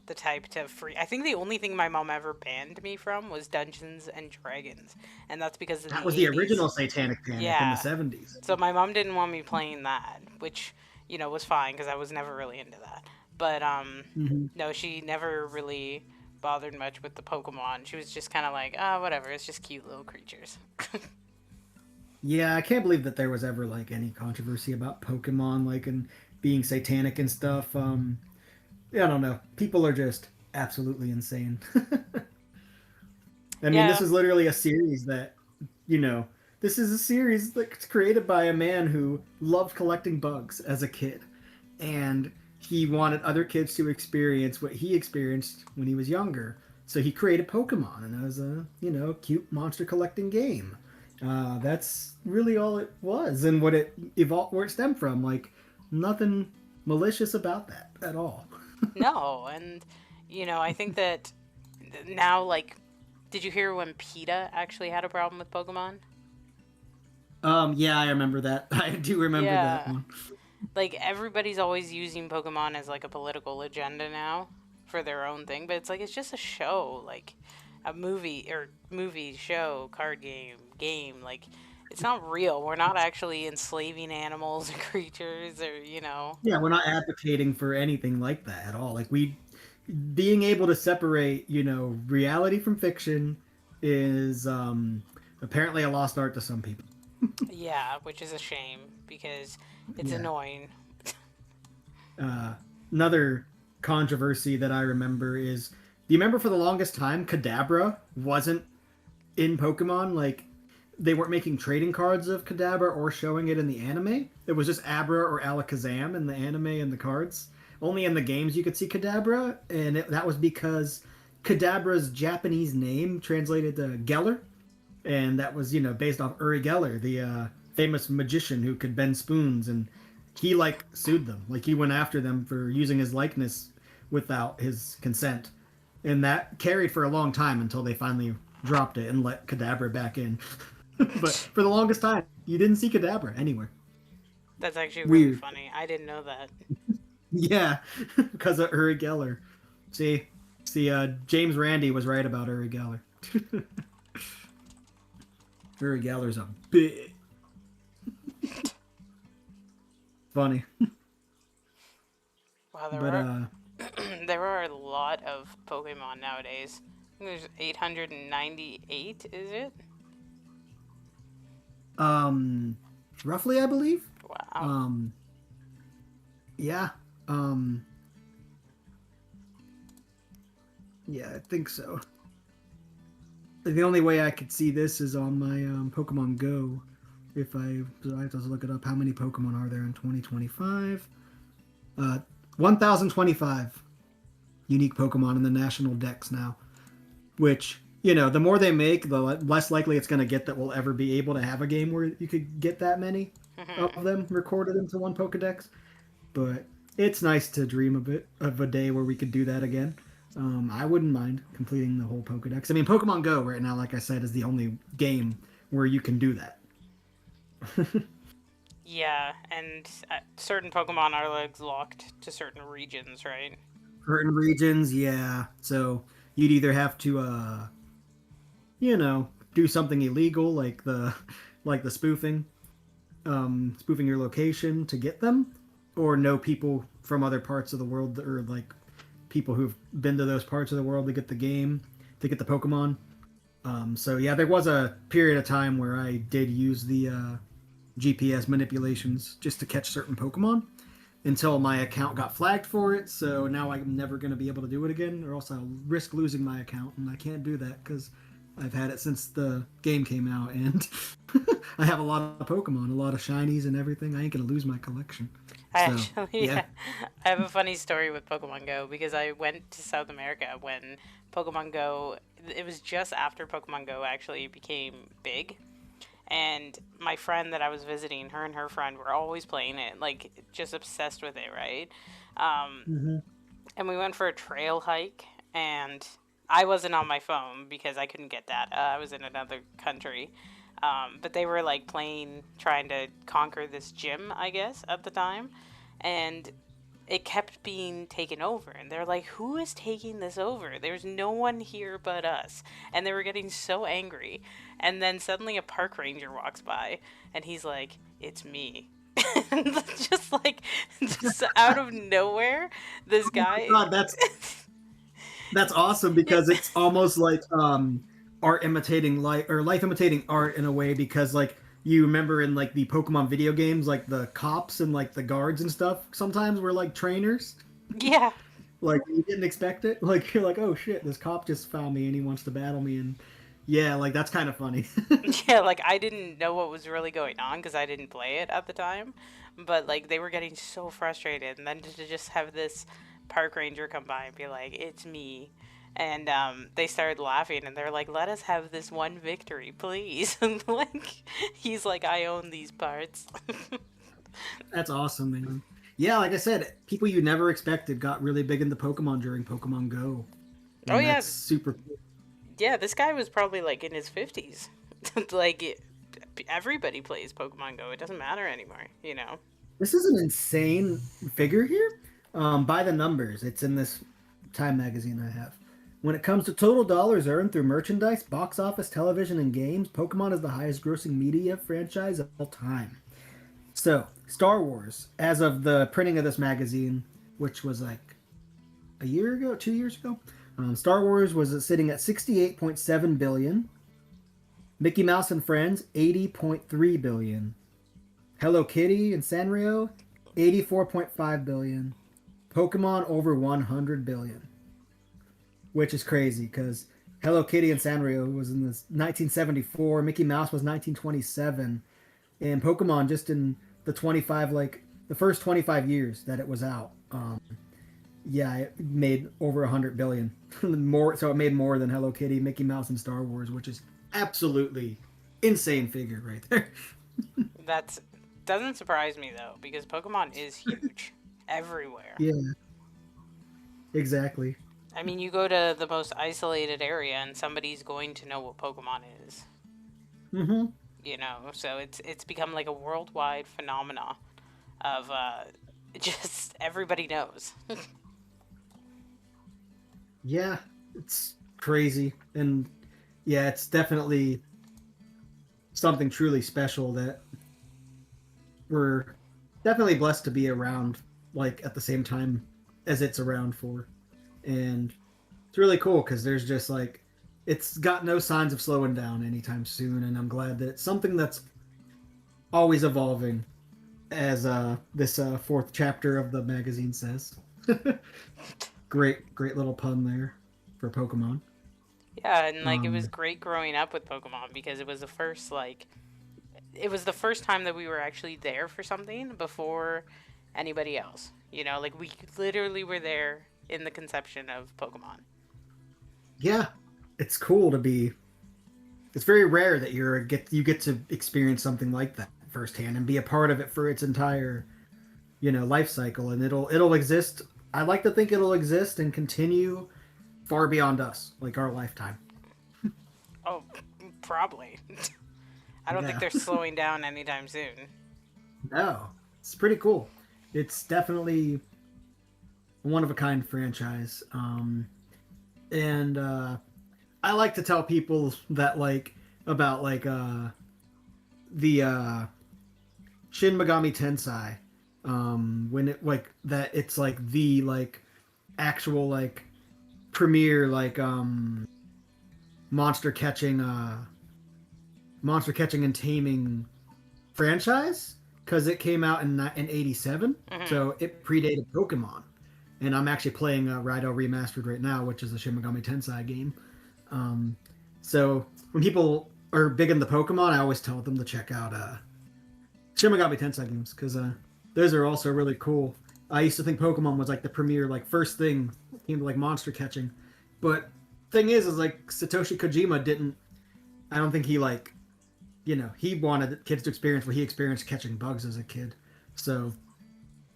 the type to free. I think the only thing my mom ever banned me from was Dungeons and Dragons, and that's because in That the was the 80s. original satanic panic in the Yeah. 70s. So my mom didn't want me playing that, which, was fine because I was never really into that. But Hmm. no, she never really bothered much with the Pokemon. She was just kind of like, ah, whatever. It's just cute little creatures. Yeah, I can't believe that there was ever like any controversy about Pokemon, like and being satanic and stuff. Yeah, I don't know. People are just absolutely insane. I mean, this Yeah. is literally a series that, you know, this is a series that's created by a man who loved collecting bugs as a kid, and he wanted other kids to experience what he experienced when he was younger. So he created Pokemon, and it was a cute monster collecting game. That's really all it was, and what it evolved, where it stemmed from. Like nothing malicious about that at all. No, and I think that now, like, did you hear when PETA actually had a problem with Pokemon? Yeah, I remember that. I do remember that Yeah. one. Like, everybody's always using Pokemon as like a political agenda now for their own thing, but it's like it's just a show, like a movie, show, card game. Like, it's not real. We're not actually enslaving animals and creatures, or. Yeah, we're not advocating for anything like that at all. Like we being able to separate, reality from fiction is apparently a lost art to some people. Yeah, which is a shame because it's Yeah. annoying. Uh, Another controversy that I remember is, do you remember for the longest time Kadabra wasn't in Pokemon? Like they weren't making trading cards of Kadabra or showing it in the anime. It was just Abra or Alakazam in the anime and the cards. Only in the games you could see Kadabra, and that was because Kadabra's Japanese name translated to Geller, and that was based off Uri Geller, the famous magician who could bend spoons, and he like sued them, like he went after them for using his likeness without his consent, and that carried for a long time until they finally dropped it and let Kadabra back in. But for the longest time, you didn't see Kadabra anywhere. That's actually really Weird. funny. I didn't know that. Yeah, because of Uri Geller. See, James Randi was right about Uri Geller. Uri Geller's a big funny, Wow, but there are a lot of Pokemon nowadays. I think there's 898, is it? um, roughly, I believe. Wow. Um, yeah, um, yeah, I think so. The only way I could see this is on my Pokemon Go. If I have to look it up. How many Pokemon are there in 2025? 1,025 unique Pokemon in the national dex now. Which the more they make, the less likely it's going to get that we'll ever be able to have a game where you could get that many of them recorded into one Pokedex. But it's nice to dream a bit of a day where we could do that again. I wouldn't mind completing the whole Pokedex. I mean, Pokemon Go right now, like I said, is the only game where you can do that. Yeah, and certain Pokemon are like locked to certain regions, right? Certain regions, yeah. So you'd either have to, do something illegal like the spoofing your location to get them, or know people from other parts of the world, or like people who've been to those parts of the world to get the game, to get the Pokemon. So yeah, there was a period of time where I did use the GPS manipulations just to catch certain Pokemon until my account got flagged for it. So now I'm never going to be able to do it again, or else I'll risk losing my account, and I can't do that because I've had it since the game came out, and I have a lot of Pokemon, a lot of shinies and everything. I ain't gonna lose my collection. I So actually, yeah. yeah, I have a funny story with Pokemon Go because I went to South America when Pokemon Go, it was just after Pokemon Go actually became big. And my friend that I was visiting, her and her friend were always playing it, like just obsessed with it, right? Um, Hmm. and we went for a trail hike, and I wasn't on my phone because I couldn't get data. I was in another country. But they were like playing, trying to conquer this gym, I guess, at the time. And it kept being taken over. And they're like, who is taking this over? There's no one here but us. And they were getting so angry. And then suddenly a park ranger walks by and he's like, it's me. And just like, just out of nowhere, this Oh my guy. god, that's awesome because it's almost like art imitating life, or life imitating art in a way, because like you remember in like the Pokemon video games, like the cops and like the guards and stuff sometimes were like trainers. Yeah. Like you didn't expect it. Like you're like, oh shit, this cop just found me and he wants to battle me, and yeah, like that's kind of funny. Yeah, like I didn't know what was really going on because I didn't play it at the time. But like they were getting so frustrated, and then to just have this park ranger come by and be like, "It's me," And they started laughing, and they're like, "Let us have this one victory, please." And like, he's like, "I own these parts." That's awesome, man. Yeah, like I said, people you never expected got really big into Pokemon during Pokemon Go, Oh and yeah, that's super cool. yeah. This guy was probably like in his 50s. Like everybody plays Pokemon Go. It doesn't matter anymore, you know. This is an insane figure here. By the numbers, it's in this Time magazine I have. When it comes to total dollars earned through merchandise, box office, television, and games, Pokemon is the highest grossing media franchise of all time. So, Star Wars, as of the printing of this magazine, which was like a year ago, 2 years ago, Star Wars was sitting at 68.7 billion. Mickey Mouse and Friends, 80.3 billion. Hello Kitty and Sanrio, 84.5 billion. Pokemon over 100 billion, which is crazy because Hello Kitty and Sanrio was in this 1974, Mickey Mouse was 1927, and Pokemon just in the 25 like the first 25 years that it was out. Yeah, it made over 100 billion more, so it made more than Hello Kitty, Mickey Mouse, and Star Wars, which is absolutely insane figure right there. That's doesn't surprise me though because Pokemon is huge everywhere. Yeah, exactly. I mean, you go to the most isolated area and somebody's going to know what Pokemon is. Mm-hmm. You know, so it's become like a worldwide phenomena of just everybody knows. Yeah, it's crazy, and yeah, it's definitely something truly special that we're definitely blessed to be around, like at the same time as it's around for, and it's really cool because there's just like it's got no signs of slowing down anytime soon, and I'm glad that it's something that's always evolving, as this fourth chapter of the magazine says. Great little pun there for Pokemon. Yeah, and like it was Um, great growing up with Pokemon because it was the first like it was the first time that we were actually there for something before anybody else. You know, like we literally were there in the conception of Pokemon. yeah, it's cool to be. It's very rare that you get to experience something like that firsthand and be a part of it for its entire life cycle, and it'll exist. I like to think it'll exist and continue far beyond us, like our lifetime. Oh, probably. I don't think Yeah, they're slowing down anytime soon. no, it's pretty cool. It's definitely a one of a kind franchise, and I like to tell people that like about like the Shin Megami Tensei, when it like that it's like the like actual like premier like monster catching monster catching and taming franchise because it came out in '87, Hmm. so it predated Pokemon. And I'm actually playing Raido Remastered right now, which is a Shin Megami Tensei game. Um, so when people are big into Pokemon, I always tell them to check out Shin Megami Tensei games because those are also really cool. I used to think Pokemon was like the premier, like first thing came to like monster catching, but thing is like Satoshi Kojima didn't. I don't think he like he wanted kids to experience what he experienced catching bugs as a kid. So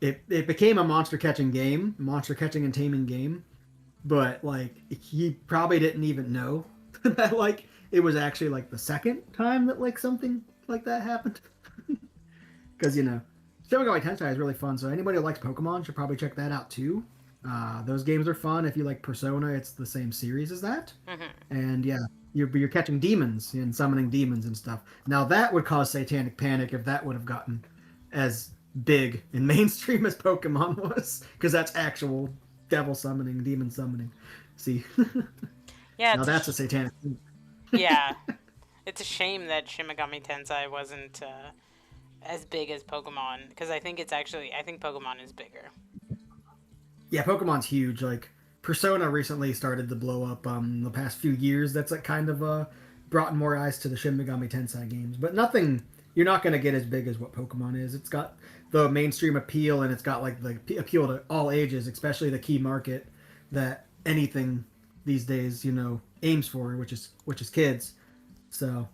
it became a monster catching and taming game. But like he probably didn't even know that like it was actually like the second time that like something like that happened. Because Shin Megami Tensei is really fun. So anybody who likes Pokemon should probably check that out too. Those games are fun. If you like Persona, it's the same series as that. Hmm. And yeah, you're catching demons and summoning demons and stuff. Now that would cause satanic panic if that would have gotten as big and mainstream as Pokemon was, because that's actual devil summoning, demon summoning. See, Yeah, now that's a satanic. yeah. It's a shame that Shin Megami Tensei wasn't as big as Pokemon because I think Pokemon is bigger. Yeah, Pokemon's huge. Like Persona recently started to blow up. The past few years, that's like kind of brought more eyes to the Shin Megami Tensei games. But nothing, you're not gonna get as big as what Pokemon is. It's got the mainstream appeal, and it's got like the appeal to all ages, especially the key market that anything these days, aims for, which is kids. So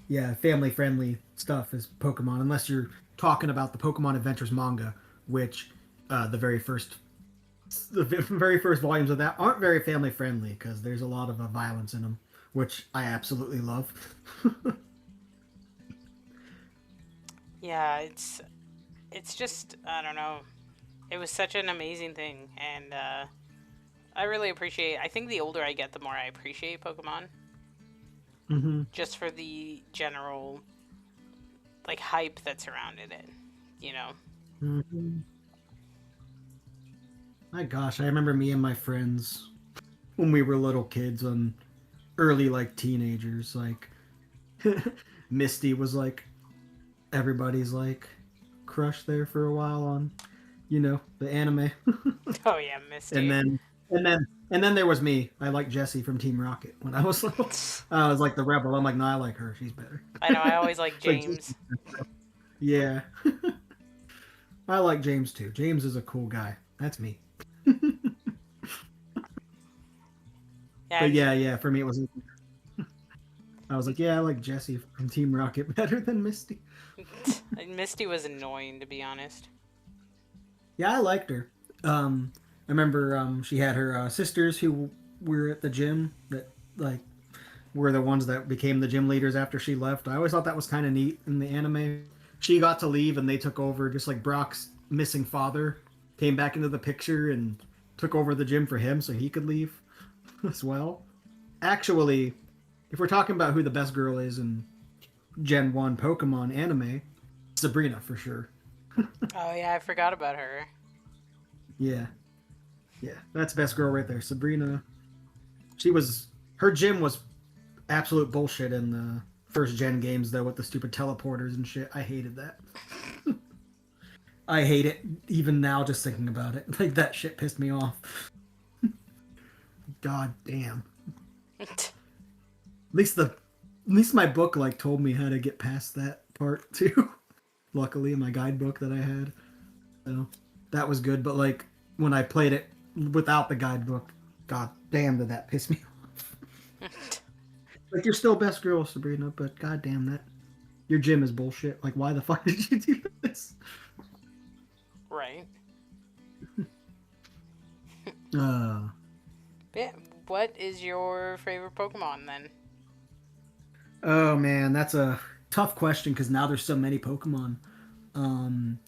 yeah, family friendly stuff is Pokemon, unless you're talking about the Pokemon Adventures manga, which the very first volumes of that aren't very family friendly because there's a lot of violence in them, which I absolutely love. Yeah, it's just I don't know. It was such an amazing thing, and I really appreciate. I think the older I get, the more I appreciate Pokemon, Hmm. just for the general like hype that surrounded it. You know. Hmm. My gosh, I remember me and my friends when we were little kids and early like teenagers. Like Misty was like everybody's like crush there for a while on the anime. Oh yeah, and Misty. then and then there was me. I liked Jessie from Team Rocket when I was little. I was like the rebel. I'm like, no, I like her. She's better. I know. I always like Like, James. yeah, I like James too. James is a cool guy. That's me. Yeah, But yeah, for me it was. I was like, yeah, I like Jessie from Team Rocket better than Misty. Misty was annoying to be honest. Yeah, I liked her. I remember she had her sisters who were at the gym that like were the ones that became the gym leaders after she left. I always thought that was kind of neat in the anime. She got to leave and they took over, just like Brock's missing father came back into the picture and took over the gym for him so he could leave as well. Actually, if we're talking about who the best girl is in Gen 1 Pokemon anime, Sabrina for sure. Oh yeah, I forgot about her. Yeah. Yeah, that's best girl right there. Sabrina. She was her gym was absolute bullshit in the first gen games though with the stupid teleporters and shit. I hated that. I hate it even now just thinking about it. Like that shit pissed me off. God damn. At least my book like told me how to get past that part too. Luckily in my guidebook that I had. So that was good, but like when I played it without the guidebook, god damn did that piss me off. Like you're still best girl, Sabrina, but god damn that your gym is bullshit. Like why the fuck did you do this? Right. Uh Yeah. What is your favorite Pokemon then? oh man, that's a tough question because now there's so many Pokemon. Um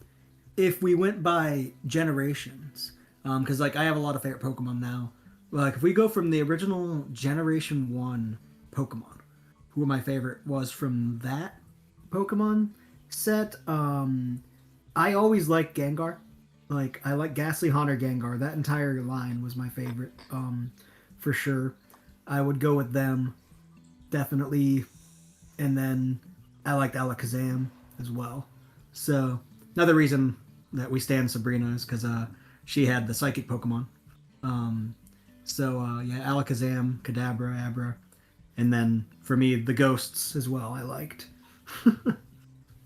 if we went by generations, because like I have a lot of favorite Pokemon now. Like if we go from the original Generation One Pokemon, who my favorite was from that Pokemon set. I always liked Gengar. Like I like Ghastly Haunter Gengar. That entire line was my favorite, for sure. I would go with them definitely, and then I liked Alakazam as well. So another reason that we stand Sabrina is because she had the psychic Pokemon. Um, yeah, Alakazam, Kadabra, Abra, and then for me the ghosts as well. I liked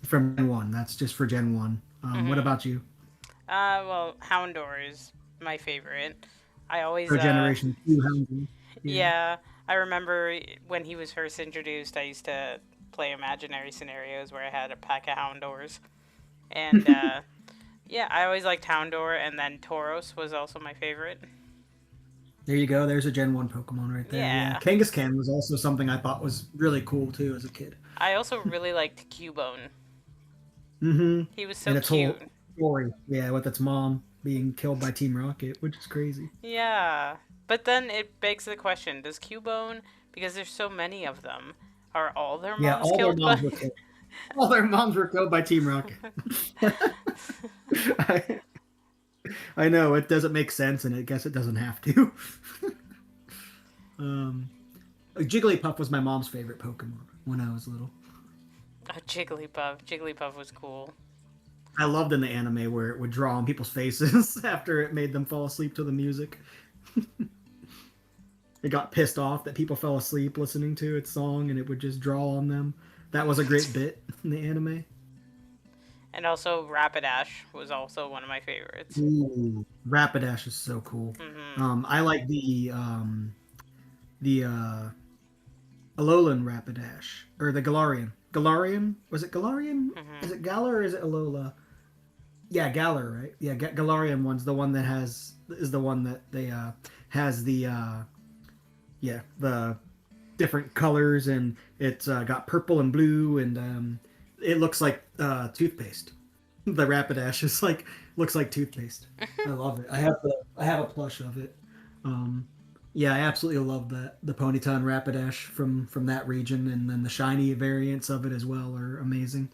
from Gen 1. That's just for Gen 1. What Mm-hmm. about you? Well, Houndour is my favorite. I always, For Generation 2, Houndour. Yeah. yeah, I remember when he was first introduced, I used to play imaginary scenarios where I had a pack of Houndours. And, yeah, I always liked Houndour, and then Tauros was also my favorite. There you go. There's a Gen 1 Pokemon right there. Yeah. Yeah. Kangaskhan was also something I thought was really cool too as a kid. I also really liked Cubone. Mm-hmm. He was so And its whole cute. story, yeah, with its mom being killed by Team Rocket, which is crazy. Yeah. But then it begs the question, does Cubone, because there's so many of them, are all their Yeah, moms all their killed by? moms were killed. All their moms were killed by Team Rocket. I, I know it doesn't make sense, and I guess it doesn't have to. um, Jigglypuff was my mom's favorite Pokemon when I was little. Oh, Jigglypuff. Jigglypuff was cool. I loved in the anime where it would draw on people's faces after it made them fall asleep to the music. It got pissed off that people fell asleep listening to its song, and it would just draw on them. That was a great bit in the anime. And also Rapidash was also one of my favorites. Ooh, Rapidash is so cool. Hmm I like the the Alolan Rapidash or the Galarian. Galarian, was it Galarian? Hmm. Is it Galar or is it Alola? Yeah, Galar, right? Yeah, Galarian one's the one that is the one that they has the yeah, the different colors, and it's got purple and blue, and it looks like toothpaste. The Rapidash is like looks like toothpaste. I love it. I have a plush of it. Um, yeah, I absolutely love that the Ponyta Rapidash from that region, and then the shiny variants of it as well are amazing.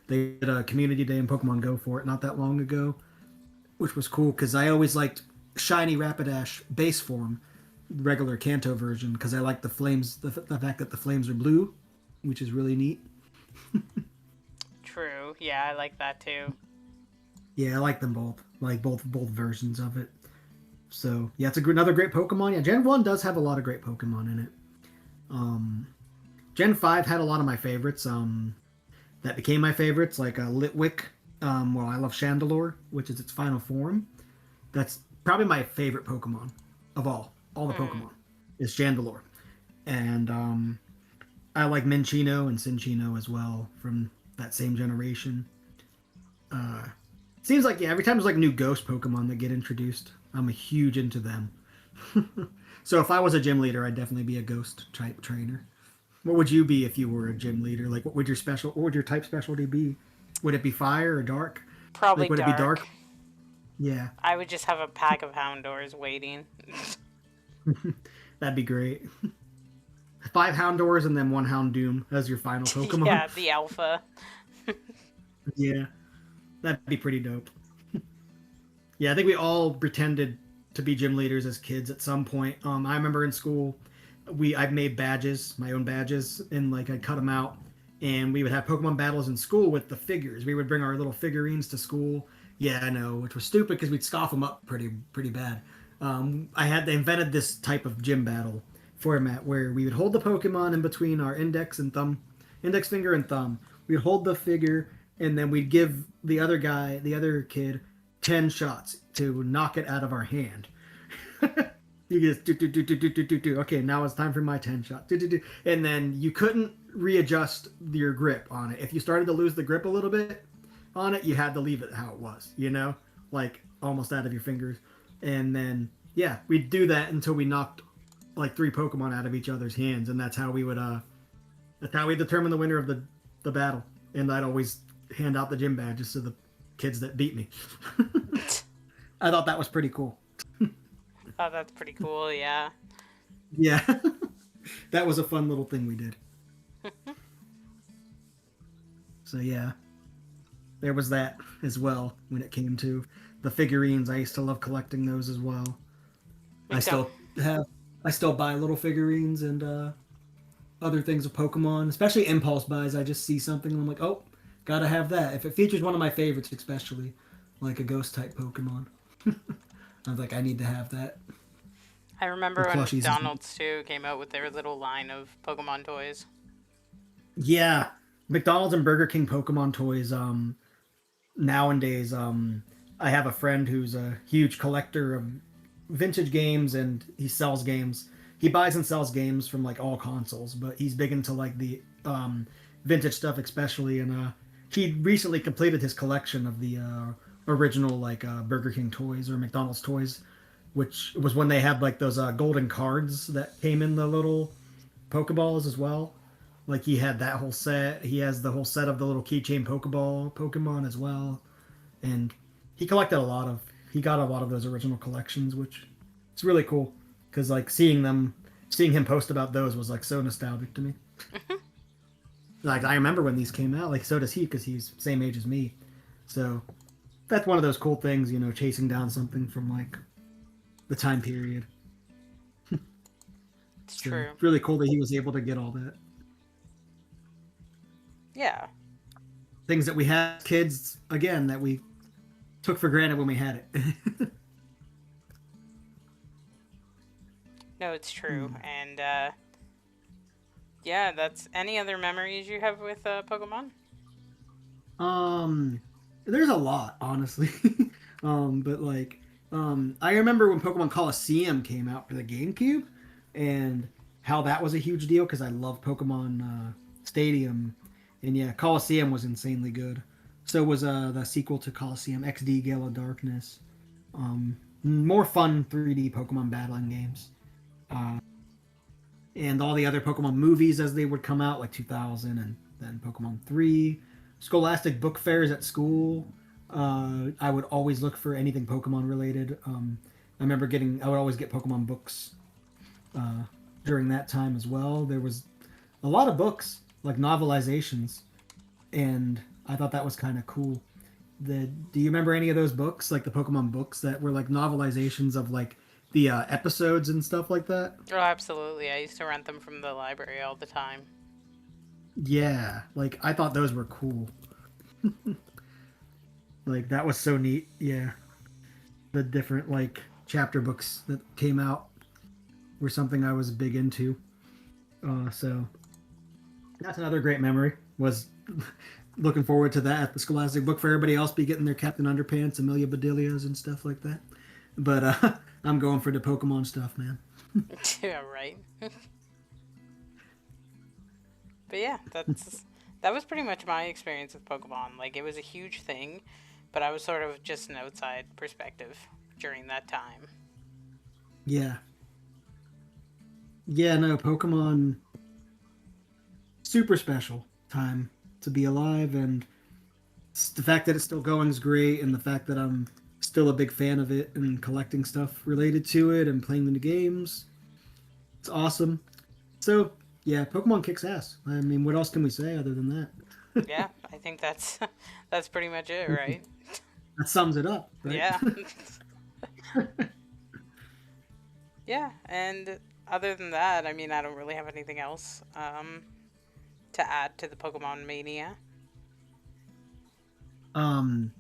They did a community day in Pokemon Go for it not that long ago, which was cool because I always liked shiny Rapidash base form, regular Kanto version, because I like the flames, the fact that the flames are blue, which is really neat. True. Yeah, I like that too. Yeah, I like them both, like both versions of it. So yeah, it's another great Pokemon. Yeah, Gen 1 does have a lot of great Pokemon in it. Um, Gen 5 had a lot of my favorites. That became my favorites, like Litwick. Well, I love Chandelure, which is its final form. That's probably my favorite Pokemon of all the Hmm. Pokemon, is Chandelure. And I like Minchino and Cinchino as well from that same generation. Uh, Seems like, yeah, every time there's like new ghost Pokemon that get introduced, I'm a huge into them. So if I was a gym leader, I'd definitely be a ghost type trainer. What would you be if you were a gym leader? Like, what would your type specialty be? Would it be fire or dark? Probably Like, would it be dark. dark? Yeah, I would just have a pack of Houndours waiting. that'd be great. 5 Houndours and then 1 Houndoom as your final Pokemon. Yeah, the alpha. Yeah, that'd be pretty dope. Yeah, I think we all pretended to be gym leaders as kids at some point. I remember in school, I've made badges, my own badges, and like I'd cut them out, and we would have Pokemon battles in school with the figures. We would bring our little figurines to school. Yeah, I know, which was stupid because we'd scoff them up pretty bad. They invented this type of gym battle format where we would hold the Pokemon in between our index finger and thumb. We'd hold the figure, and then we'd give the other kid 10 shots to knock it out of our hand. You just do. Okay, now it's time for my 10 shot. And then you couldn't readjust your grip on it. If you started to lose the grip a little bit on it, you had to leave it how it was, like almost out of your fingers. And then yeah, we'd do that until we knocked like 3 Pokemon out of each other's hands, and that's how we determine the winner of the battle. And I'd always hand out the gym badges to the kids that beat me. I thought that was pretty cool. Oh, that's pretty cool. Yeah. Yeah, that was a fun little thing we did. So yeah, there was that as well when it came to the figurines. I used to love collecting those as well. I McDo- still have, I still buy little figurines and other things of Pokemon, especially impulse buys. I just see something and I'm like, oh, gotta have that. If it features one of my favorites, especially like a ghost type Pokemon, I was like, I need to have that. I Or remember when plushies. McDonald's too came out with their little line of Pokemon toys. Yeah, McDonald's and Burger King Pokemon toys. Nowadays, I have a friend who's a huge collector of vintage games, and he sells games. He buys and sells games from like all consoles, but he's big into like the vintage stuff, especially. And he recently completed his collection of the original like Burger King toys or McDonald's toys, which was when they had like those golden cards that came in the little Pokeballs as well. Like he had that whole set. He has the whole set of the little keychain Pokeball Pokemon as well, and he collected a lot of. He got a lot of those original collections, which it's really cool because like seeing him post about those was like so nostalgic to me. Like I remember when these came out. Like so does he because he's same age as me. So that's one of those cool things, chasing down something from like the time period. It's So true. it's really cool that he was able to get all that. Yeah. Things that we had kids again that we took for granted when we had it. No, it's true. Hmm. And yeah, that's any other memories you have with Pokemon? um, there's a lot, honestly. But like, I remember when Pokemon Coliseum came out for the GameCube, and how that was a huge deal because I love Pokemon Stadium, and yeah, Coliseum was insanely good. So was the sequel to Coliseum XD Gale of Darkness. More fun 3D Pokemon battling games. Uh, and all the other Pokemon movies as they would come out, like 2000 and then Pokemon 3. Scholastic book fairs at school. I would always look for anything Pokemon related. I would always get Pokemon books uh, during that time as well. There was a lot of books, like novelizations, and I thought that was kind of cool. Do you remember any of those books, like the Pokemon books that were like novelizations of like the episodes and stuff like that? Oh, absolutely. I used to rent them from the library all the time. Yeah, like I thought those were cool. Like that was so neat. Yeah, the different like chapter books that came out were something I was big into. So that's another great memory. Was looking forward to that at the Scholastic Book Fair. Everybody else be getting their Captain Underpants, Amelia Bedelias, and stuff like that. But I'm going for the Pokemon stuff, man. Yeah, right. But yeah, that was pretty much my experience with Pokemon. Like it was a huge thing, but I was sort of just an outside perspective during that time. Yeah, yeah. No, Pokemon super special time to be alive, and the fact that it's still going is great, and the fact that I'm still a big fan of it and collecting stuff related to it and playing the games. It's awesome. So yeah, Pokemon kicks ass. I mean, what else can we say other than that? Yeah, I think that's that's pretty much it, right? That sums it up, right? Yeah. Yeah, and other than that, I mean, I don't really have anything else to add to the Pokemon Mania. um,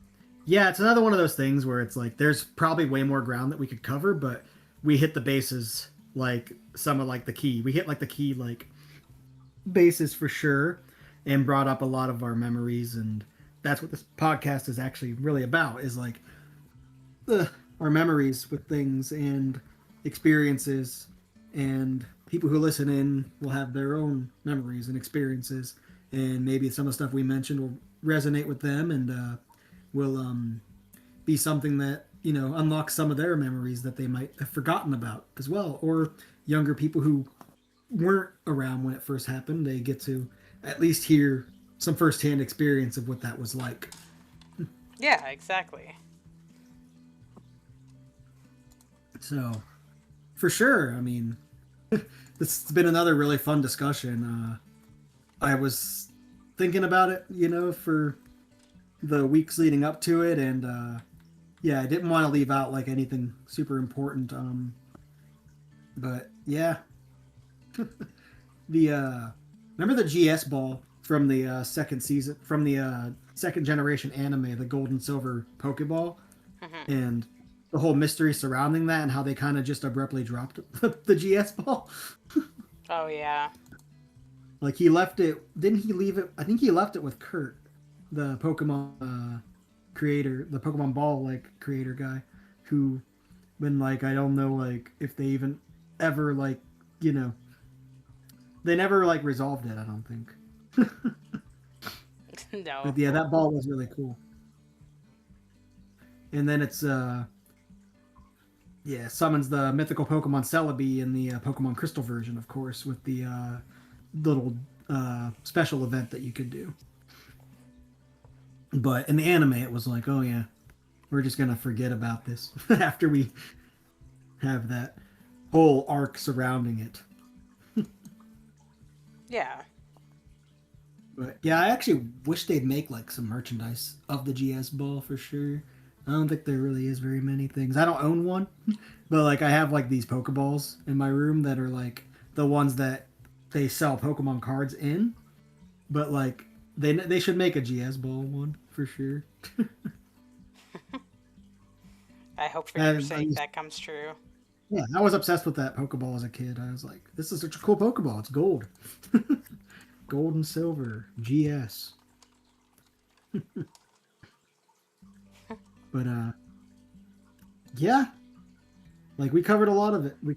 yeah, it's another one of those things where it's like there's probably way more ground that we could cover, but we hit the bases like some of like the key. We hit like the key like bases for sure, and brought up a lot of our memories, and that's what this podcast is actually really about. Is like uh, our memories with things and experiences, and people who listen in will have their own memories and experiences, and maybe some of the stuff we mentioned will resonate with them, and will be something that unlocks some of their memories that they might have forgotten about as well, or younger people who weren't around when it first happened, they get to at least hear some firsthand experience of what that was like. Yeah, exactly. So for sure, I mean, this has been another really fun discussion. I was thinking about it, for the weeks leading up to it, and yeah, I didn't want to leave out like anything super important. But yeah, the remember the GS ball from the second season, from the second generation anime, the Gold and Silver Pokeball, Hmm. and the whole mystery surrounding that, and how they kind of just abruptly dropped the GS ball. Oh yeah. Like he left it. Didn't he leave it? I think he left it with Kurt, the Pokemon creator, the Pokemon Ball like creator guy, who been like, I don't know like if they even ever like you know they never like resolved it. I don't think. No. But yeah, that ball was really cool. And then it's yeah, summons the mythical Pokemon Celebi in the Pokemon Crystal version, of course, with the little special event that you could do. But in the anime, it was like, oh yeah, we're just gonna forget about this after we have that whole arc surrounding it. Yeah. But yeah, I actually wish they'd make like some merchandise of the GS ball for sure. I don't think there really is very many things. I don't own one, but like I have like these Pokeballs in my room that are like the ones that they sell Pokemon cards in. But like they should make a GS ball one for sure. I hope for your And sake that comes true. yeah, I was obsessed with that Pokeball as a kid. I was like, this is such a cool Pokeball. It's gold, gold and silver, GS. But yeah, like we covered a lot of it. We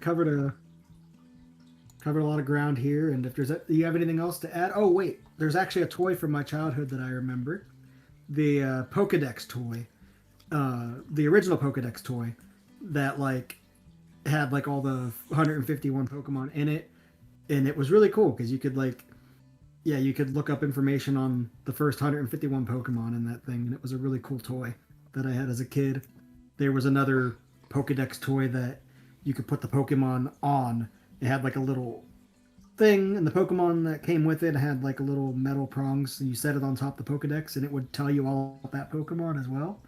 covered a lot of ground here. And if do you have anything else to add? Oh wait, there's actually a toy from my childhood that I remember. The Pokedex toy, the original Pokedex toy, that like had like all the 151 Pokemon in it, and it was really cool because you could like, yeah, you could look up information on the first 151 Pokemon in that thing, and it was a really cool toy that I had as a kid. There was another Pokedex toy that you could put the Pokemon on. It had like a little thing, and the Pokemon that came with it had like a little metal prongs, and you set it on top of the Pokedex, and it would tell you all about that Pokemon as well.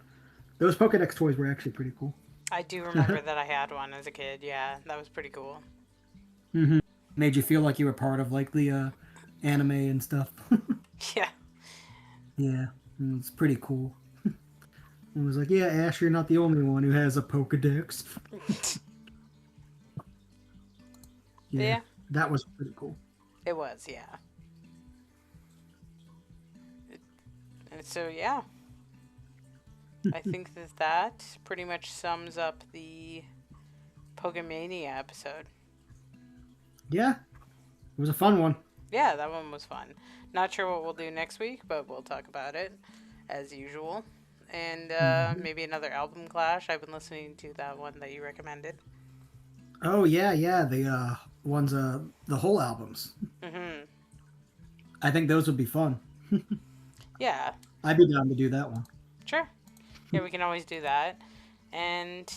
Those Pokedex toys were actually pretty cool. I do remember that I had one as a kid. Yeah, that was pretty cool. Mm-hmm. Made you feel like you were part of like the anime and stuff. Yeah. Yeah, it's pretty cool. It was like, yeah, Ash, you're not the only one who has a Pokedex. Yeah. That was pretty cool. It was, yeah. And so, yeah. I think that pretty much sums up the Pokemania episode. Yeah, it was a fun one. Yeah, that one was fun. Not sure what we'll do next week, but we'll talk about it as usual. And maybe another album clash. I've been listening to that one that you recommended. Oh yeah, the ones the whole albums. Mm-hmm. I think those would be fun. Yeah. I'd be down to do that one. Sure. Yeah, we can always do that. And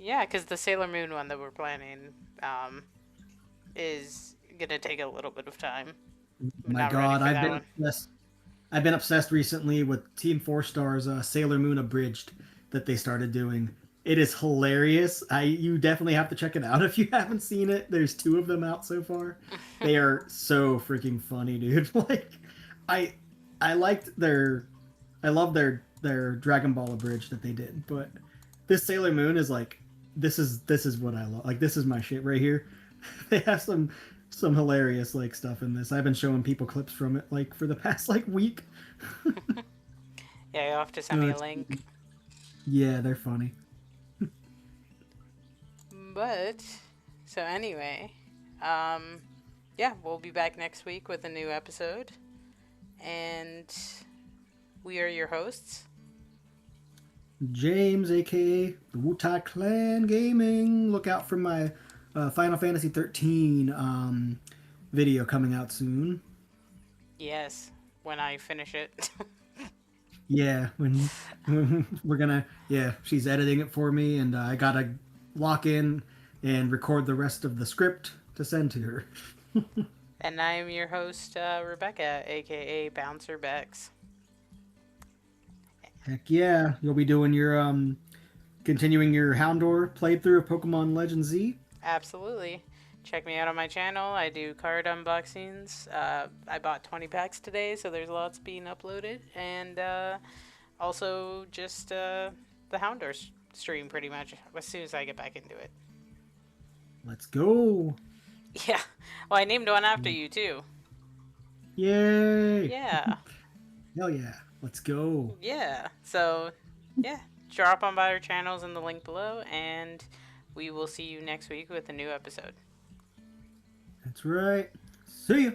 yeah, because the Sailor Moon one that we're planning is gonna take a little bit of time. My God, I've been obsessed recently with Team Four Star's Sailor Moon Abridged that they started doing. It is hilarious. You definitely have to check it out if you haven't seen it. There's 2 of them out so far. They are so freaking funny, dude. Like, I liked I love their Dragon Ball Abridged that they did, but this Sailor Moon is like, this is what I love. Like, this is my shit right here. They have some hilarious like stuff in this. I've been showing people clips from it like for the past like week. Yeah, you'll have to send me a link. Yeah, they're funny. But so anyway, yeah, we'll be back next week with a new episode, and we are your hosts. James, aka the Wu-Tai Clan Gaming. Look out for my Final Fantasy 13 video coming out soon. Yes, when I finish it. Yeah, when we're gonna, yeah, she's editing it for me, and I gotta lock in and record the rest of the script to send to her. And I am your host, Rebekkah, aka Bouncer Bex. Heck yeah, you'll be doing your continuing your Houndour playthrough of Pokemon Legend Z. Absolutely. Check me out on my channel. I do card unboxings. I bought 20 packs today, so there's lots being uploaded. And also just the Houndour stream pretty much as soon as I get back into it. Let's go. Yeah. Well, I named one after you, too. Yay. Yeah. Hell yeah. Let's go. Yeah. So, yeah. Drop on by our channels in the link below, and we will see you next week with a new episode. That's right. See ya.